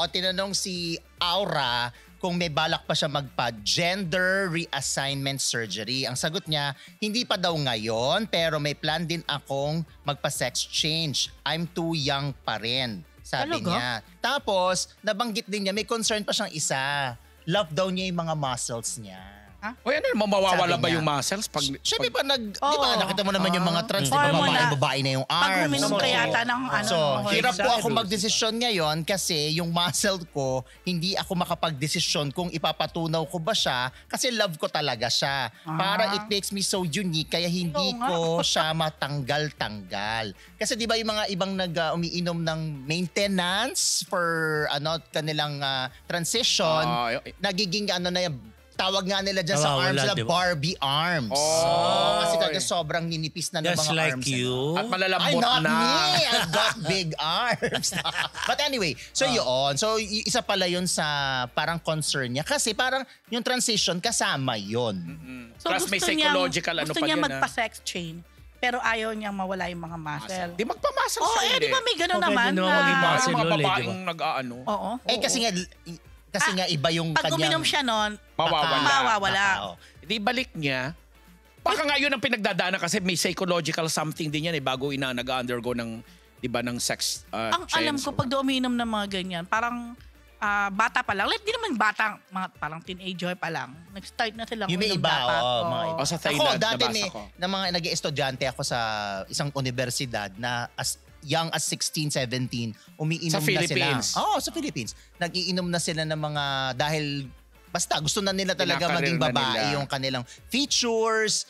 tinanong si Aura kung may balak pa siya magpa-gender reassignment surgery. Ang sagot niya, hindi pa daw ngayon, pero may plan din akong magpa-sex change. I'm too young pa rin, sabi Talaga? niya. Tapos, nabanggit din niya, may concern pa siyang isa. Love daw niya yung mga muscles niya. O yan, mawawala Sabi ba niya. yung muscles? Siyempre pa di ba, Oo. nakita mo naman yung mga trans, di ba, Hormone na. babae na yung arms. Pag uminom ka Oo. yata ng So, hirap po ako Exactly. magdesisyon ngayon kasi yung muscle ko, hindi ako makapagdesisyon kung ipapatunaw ko ba siya kasi love ko talaga siya. Para it makes me so unique kaya hindi Oo nga. ko siya matanggal-tanggal. Kasi di ba yung mga ibang umiinom ng maintenance for kanilang transition, nagiging na yan, tawag nga nila dyan sa Nawawala, arms na di ba? Barbie arms. Kasi talaga sobrang ninipis na ng Just mga like arms. you. At Ay, malalambot not na. me! I've got big arms. But anyway, so yun. So isa pala yun sa parang concern niya. Kasi parang yung transition kasama yun. Plus may psychological gusto pa niya din, magpa-sex change, pero ayaw niyang mawala yung mga muscle. Di magpamasal Oo, siya, di ba may gano'n Okay, naman di naman maging na... muscle. Mga Lolo, babaeng di nag-aano. Oo. Kasi nga iba yung Pag kanyang... uminom siya nun, Mawawala. mawawala. Oo. Di balik niya, Baka nga yun ang pinagdadaanan kasi may psychological something din yan bago nag-undergo ng, di ba, ng sex Ang alam ko, pag umiinom ng mga ganyan, parang bata pa lang. Like, di naman bata, parang teenager pa lang. Nag-start na silang Yung may uminom iba, dapat. mga iba. Sa Ako, Thailand, dati nabasa ko. na mga nag-estudyante ako sa isang universidad na as young as 16, 17, umiinom Sa na Philippines? sila. Oo, sa Philippines. Nag-iinom na sila ng mga, dahil basta gusto na nila talaga Kinakarir maging na babae, nila. yung kanilang features,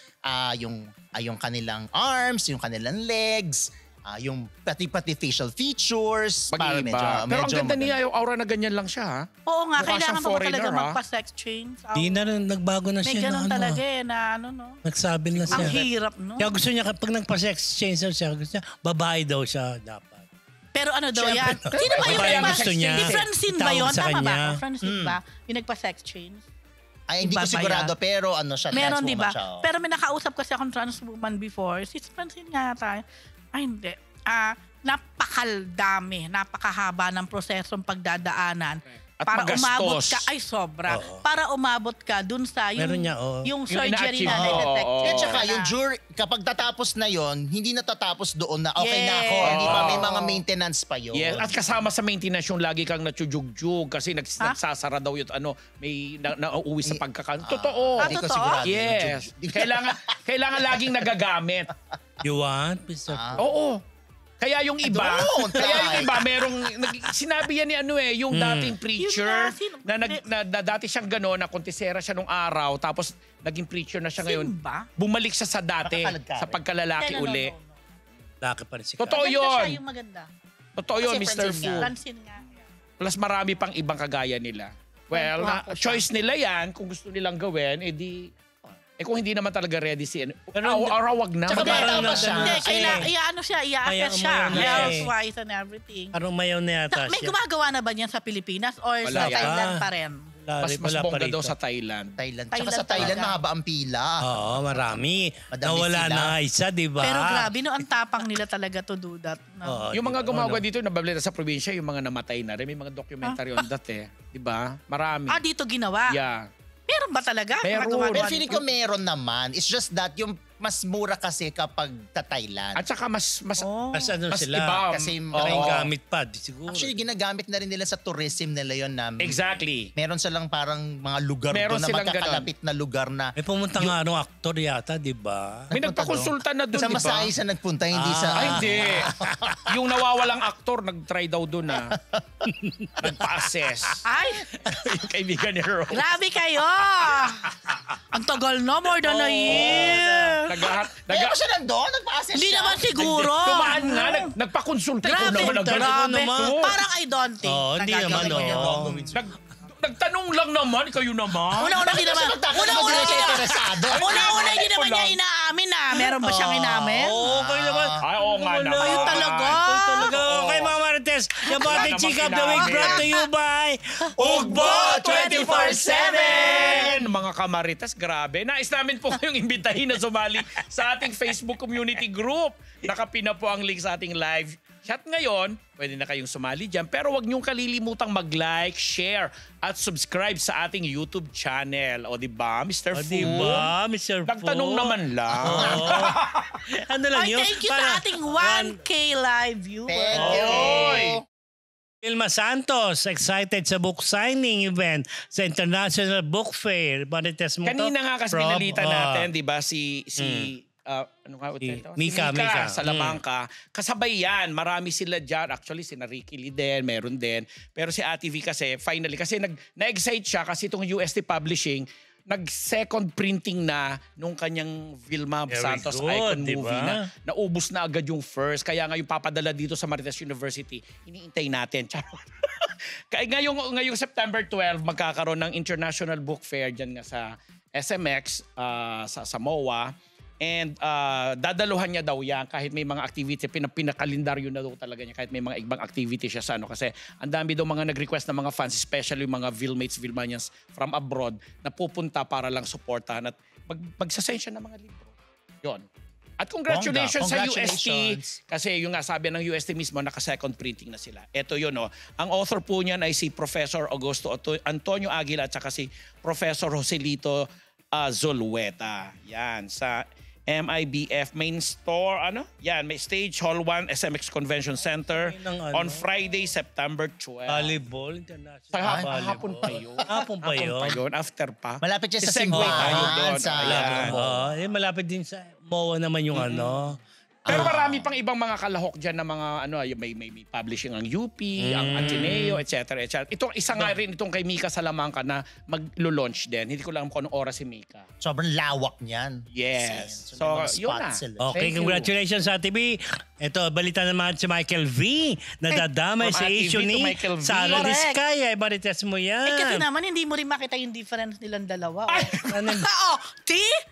yung kanilang arms, yung kanilang legs, yung pati facial features. Para Mag-iiba. Pero ang medyo ganda maganda. niya, yung aura na ganyan lang siya, ha? Oo nga, Mukha kailangan siyang pa ba talaga foreigner, ha? magpa-sex change? Di na rin, nagbago na May siya. ganun na, talaga na no? Nagsabi na siya. Ang hirap, no? Kaya gusto niya, kapag nagpa-sex change daw siya, gusto niya, babae daw siya dapat. Pero ano daw yan? Siyempre, Sino ba yung babae ang nagpa- gusto niya. Si Francine ba Itawag yun? sa Tama ba? kanya. Francine ba? Yung nagpa-sex change? Ay, hindi ko Iba ba sigurado, yan? pero ano siya, Meron, trans di woman ba? siya. oh. Pero may nakausap kasi akong trans woman before. Si Francine nga yata. Ay, hindi. Napakaldami, napakahaba ng prosesong pagdadaanan. At Para magastos. umabot ka, ay sobra. Oo. Para umabot ka dun sa yung, Meron niya, oo. yung Yung surgery ina-achieve na mo, na-detect. oo. At saka yung jury, kapag tatapos na yon, hindi natatapos doon na okay na ako. Yes. Di ba? May mga maintenance pa yun. Yes, at kasama sa maintenance yung lagi kang natsujugjug kasi nagsasara daw yun, may nauuwi sa pagkakan. Totoo. Hindi ko totoo? sigurado. Yes. Kailangan laging nagagamit. You want, Mr. Oo. Kaya yung iba, Don't kaya yung try. iba sinabi yan ni yung dating preacher Yung nga, na dati siyang gano'n, na kontesera siya nung araw, tapos naging preacher na siya ngayon. Simba? Bumalik siya sa dati, Nakakalagkari. sa pagkalalaki No. uli. Laki pa rin si Totoo Maganda yun. siya yung maganda. Totoo yun, Kasi Mr. Francine Fu. nga. Francine nga. Plus marami pang ibang kagaya nila. Well, Gwapo siya. choice nila yan. Kung gusto nilang gawin, kung hindi naman talaga ready si Pero wag na. Tsaka Mag-aaral bata na pa siya. Hindi, Kasi- i-ano siya, i-assess siya. Mayaw na Health-wise and everything. Parang mayaw na yata May siya. gumagawa na ba niyan sa Pilipinas or Wala sa yan. Thailand pa rin? Mas Wala pa bongga rito. daw sa Thailand. Thailand. Tsaka Thailand sa Thailand, talaga. mahaba ang pila. Oo, marami. Madami Nawala sila. na isa, di ba? Pero grabe, no, ang tapang nila talaga to do that. No? Oo, Yung mga di ba? gumagawa Ano? dito, nababalita sa probinsya, yung mga namatay na rin. May mga documentary on that Di ba? Marami. Dito ginawa? Yeah. Meron ba talaga? Meron. Mga gumagawa Pero feeling dito? ko meron naman. It's just that yung mas mura kasi kapag sa Thailand. At saka mas Oh. Mas ano mas sila. iba. Kasi Oo. May gamit pa, di siguro. Actually, ginagamit na rin nila sa tourism nila yon na Exactly. meron silang parang mga lugar Meron doon na silang magkakalapit na lugar na May pumunta nga anong aktor yata, di ba? May Nagpunta nagpakonsulta na doon, sa di ba? Masai sa nagpunta, hindi sa... Ay, hindi. Yung nawawalang aktor, nag-try daw doon na. Nagpa-assess. Ay, Yung kaibigan ni Rose. grabe kayo! Ang tagal na, more than a year. Kaya ba siya nandun? Nagpa-assess Hindi siya? naman siguro. Tumaan nga, nagpakonsulta. Ikaw Grabe, naman, grabe. naman. Parang I don't think. Oo, hindi naman, nagagawin yun. oo. Nagtanong lang naman, kayo naman. Una-una hindi naman. Una-una hindi naman. interesado. Una-una hindi naman Wala. niya inaamin na. Meron ba siyang inamin? Oo, kayo naman. Ay, oo nga naman. Kayo talaga. Kayo talaga. Okay, mga Marites. Yung Wala Bati namang Chick of the Week sinabi. brought to you by Ugbo 24/7! Mga kamaritas, grabe. Nais namin po kayong imbitahin na sumali sa ating Facebook community group. Nakapina po ang link sa ating live chat ngayon. Pwede na kayong sumali dyan. Pero huwag niyong kalilimutang mag-like, share, at subscribe sa ating YouTube channel. O diba, Mr. O, Fu? diba, Mr. Fu? Nagtanong naman lang. Ano lang Ay, yun? thank you sa ating 1K live viewers. Thank you. Oy! Vilma Santos, excited sa book signing event sa International Book Fair. Marites mo to? Kanina nga kasi Prob, pinalitan oh. natin, di ba, si ano nga ulit ito? Mika. Sa Lamangka. Kasabay yan. Marami sila dyan. Actually, si Ricky Lee din, meron din. Pero si Ate V kasi, finally, kasi na-excite siya kasi itong UST Publishing, nag-second printing na nung kanyang Vilma Very Santos good, Icon di movie ba? na naubos na agad yung first. Kaya nga yung papadala dito sa Marites University, iniintay natin. Charot. Kaya ngayong September 12, magkakaroon ng International Book Fair dyan nga sa SMX, sa MOA. And dadaluhan niya daw yan kahit may mga activity, pinakalendaryo na daw talaga niya kahit may mga ibang activity siya sa ano. Kasi ang dami daw mga nag-request na mga fans, especially yung mga Vilmates, Vilmanians from abroad na pupunta para lang supportahan at magsasend siya ng mga libro. Yon. At congratulations sa Congratulations. UST kasi yung nga sabi ng UST mismo naka-second printing na sila. Ito yun Ang author po niyan ay si Professor Augusto Antonio Aguila at saka si Professor Joselito Zulueta. Yan, sa MIBF main store, Yan, may Stage Hall 1 SMX Convention Center on Friday, September 12. Volleyball International. Hapon pa yun. Hapon pa yun. After pa. Malapit siya sa Segue simbahan. tayo doon. Sa Ayan. Malapit din sa MOA naman yung Pero marami pang ibang mga kalahok dyan na mga may publishing ang UP, ang Ateneo, etc. Ito isa nga rin itong kay Mika Salamanca na mag-launch din. Hindi ko lang kung anong oras si Mika. Sobrang lawak niyan. Yes. So, may mga yun spots na. sila. Okay, Thank you. congratulations sa TV. Ito, balita naman si Michael V. Nadadamay From sa RTV issue to ni Michael V. Sara Correct. Diskaya. Marites mo yan. Kasi naman, hindi mo rin makita yung difference nilang dalawa. Ay! Oo,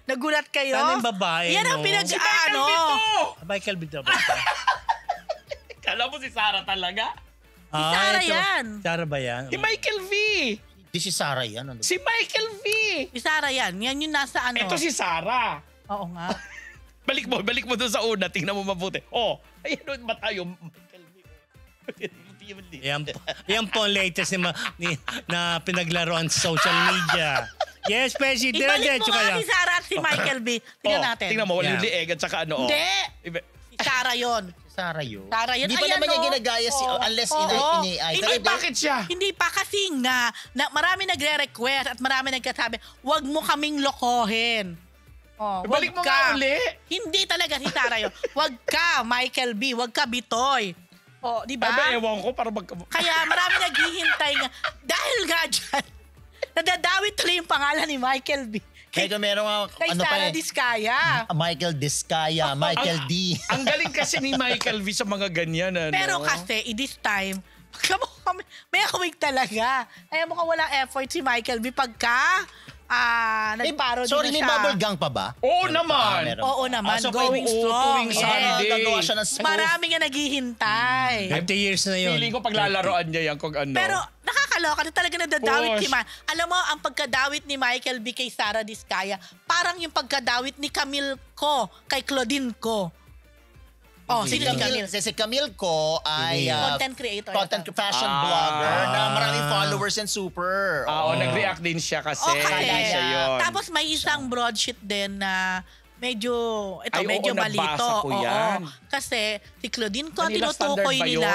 nagulat kayo? Sana yung babae, Yan ang no? pinag-ano. Michael V daw ba? Kala mo si Sarah talaga? Sara yan. Sara ba yan? Si Michael V. Di si Sarah yan. Ano? Si Michael V. Si Sara yan. Yan yung nasa ano. Ito si Sarah. Oo nga. Balik mo doon sa una. Tingnan mo mabuti. Ayun ba tayo? Michael V. Yan po ang latest na pinaglaruan sa social media. Yes, Pesci. Ibalik mo Dire-diretso ka nga lang. si Sara at si Michael B. Tingnan natin. Tingnan mo, Yeah. lieg at saka ano. Hindi. Si Sara yun. Si Sarah yun. Sarah yun. Hindi pa Ayan, naman niya oh. ginagaya si Oo. unless Oo. ini-AI. Hindi, bakit siya? Hindi pa kasi nga, marami nagre-request at marami nagkasabi, wag mo kaming lokohin. Balik mo nga uli. Hindi talaga si Sarah yun. Wag ka, Michael B. Wag ka, Bitoy. Di ba? Aba, ewan ko para Kaya marami naghihintay nga. Dahil nga dyan, nadadawit tuloy yung pangalan ni Michael B. Kaya meron nga, Kay ano pa Sara eh. Diskaya. Michael Diskaya, Michael D. Ang galing kasi ni Michael V sa mga ganyan. Pero kasi, this time, may kumig talaga. Kaya mukhang walang effort si Michael B. Pagka nagparody Sorry, na may siya. bubble gang pa ba? Oo naman. meron. Oo naman, So, going pwede- strong. tuwing Yes. Sunday. Gagawa siya ng Marami nga naghihintay. 50 years na yun. Feeling ko paglalaroan niya yan kung ano. Pero nakakaloka na talaga nadadawit Push. si Alam mo, ang pagkadawit ni Michael B. kay Sara Diskaya, parang yung pagkadawit ni Camille Ko kay Claudine Ko. Si sino si Camille? Si Camille ko ay Content creator. content ito. fashion blogger na maraming followers and super. nag-react din siya kasi. Okay. Hindi siya yun. Tapos may isang broadsheet din na medyo Ay, oo, medyo nabasa balito. ko yan. Kasi si Claudine Ko ang Manila tinutukoy Standard ba nila.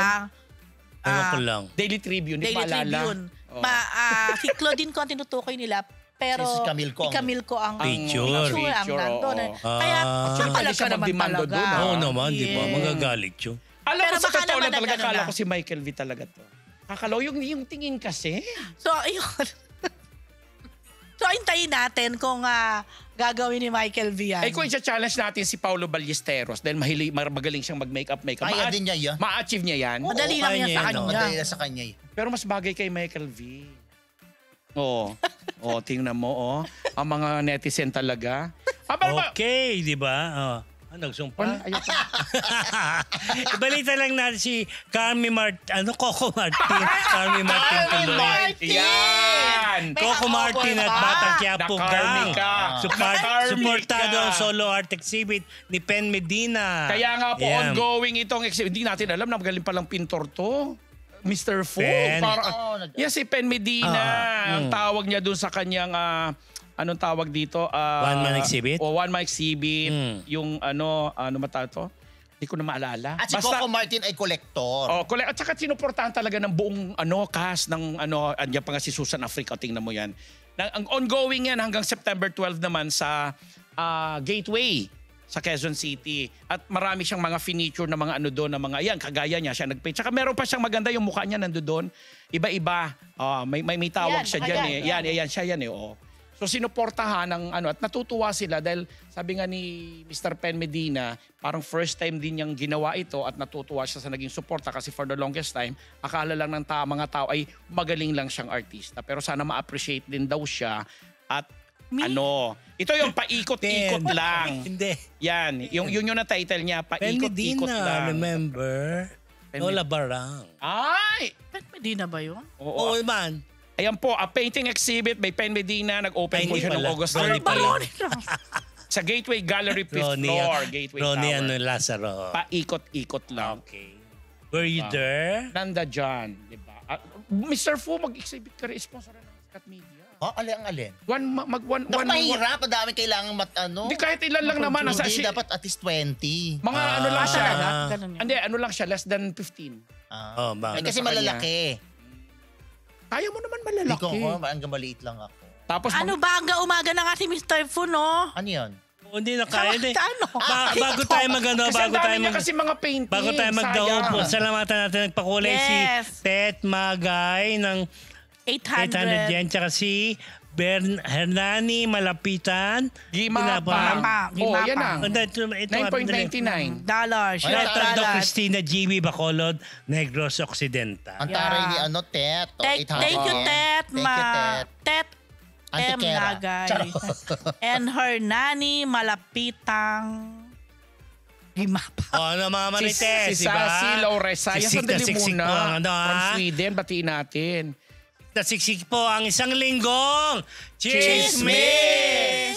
Ewan ko lang. Daily Tribune, hindi Daily ko maalala. Tribune. Oo. Si Claudine Ko ang tinutukoy nila. Pero Si Camille Ko. si Camille Ko ang Picture. ang Picture, nandun. oo. Kaya Actually, kapalag pwede siya ka naman magdemando talaga. dun, Oo naman, di ba? Yes. Magagalit yun. Alam Pero mo sa baka totoo naman lang talaga, nag-ano kala na. ko si Michael V talaga to. Kakalaw yung tingin kasi. So, ayun. So, hintayin natin kung gagawin ni Michael V yan. Ay kung i-challenge natin si Paulo Ballesteros dahil magaling siyang mag-makeup. Kaya din niya yan. Ma-achieve niya yan. Madali lang kaya yan niya sa yan, kanya. Madali na sa kanya eh. Pero mas bagay kay Michael V. Tingnan mo, ang mga netizen talaga. Okay, di ba? Nagsumpa. Ayoko. Ibalita lang natin si Coco Martin. Carmi Martin tuloy. Yan! Coco Martin at Batang Quiapo Gang. Nakarmika. Nakarmika. Suportado ang solo art exhibit ni Pen Medina. Kaya nga po, Yan. ongoing itong exhibit. Hindi natin alam na magaling palang pintor to. Mr. Fu. Pen. Yes, si Pen Medina. Ang tawag niya dun sa kanyang... anong tawag dito? One-man exhibit? One-man exhibit. Mm. Yung ano mata to? Hindi ko na maalala. At si Coco Martin ay kolektor. At saka sinuportahan talaga ng buong cast ng andiyan pa nga si Susan Africa, tingnan mo yan. Ang ongoing yan hanggang September 12 naman sa Gateway sa Quezon City. At marami siyang mga furniture na mga doon, na mga yan, kagaya niya siya nagpaint. Tsaka meron pa siyang maganda yung mukha niya nandoon. Iba-iba. May tawag Yan, siya baka dyan eh. Yan siya yan eh. So sinuportahan ng at natutuwa sila dahil sabi nga ni Mr. Pen Medina, parang first time din niyang ginawa ito at natutuwa siya sa naging suporta kasi for the longest time, akala lang ng mga tao ay magaling lang siyang artista. Pero sana ma-appreciate din daw siya at ito yung paikot-ikot lang. Hindi. Yan, yun yung na-title niya, Pen paikot-ikot Medina, lang. remember? Lola Barang. Ay! Medina ba yun? Oo, man. Ayan po, a painting exhibit by Pen Medina. Nag-open po Penny siya noong pala. August Ronnie 30. pala. Sa Gateway Gallery 5th floor, Gateway Ronnie Tower. Lazaro. Paikot-ikot lang. Okay. Were you there? Nanda dyan, di ba? Mr. Fu, mag-exhibit ka rin, sponsor ng Scat Media. Alin? One. Naku, mahirap. Ang dami kailangan Hindi, kahit ilan lang naman. Hindi, dapat at least 20. Mga ano lang siya. Talaga? Ganun yun. Hindi, ano lang siya, less than 15. bakit? Kasi sa kanya? malalaki. Kaya mo naman Hindi ko, malalaki. hanggang maliit lang ako. Tapos Ano ba? Hanggang umaga na nga si Mr. Fu, no? Ano yun? Hindi na kaya. Ano? Bago tayo magano, kasi ang dami niya kasi mga painting. Bago tayo magdaopo, sayang. salamatan natin nagpakulay Yes. si Pet Magay ng 800 yen, 800. tsaka si Hernani Malapitan. Gimapang. Oh, yan ang. Ito, 9.99. Dollars. Ay, US Letra do dollars. Christina GB Bacolod, Negros Occidental. Ang taray ni Tet. Thank you, Tet. Thank you, Tet. Tet M. Antikera. Nagay. Charot. And Hernani Malapitang Gimapa. Ano mga marites, Si Sassy Lauresaya. Siksik na Sandali siksik muna. po ang From Sweden, batiin natin. Siksik po ang isang linggong Chismis!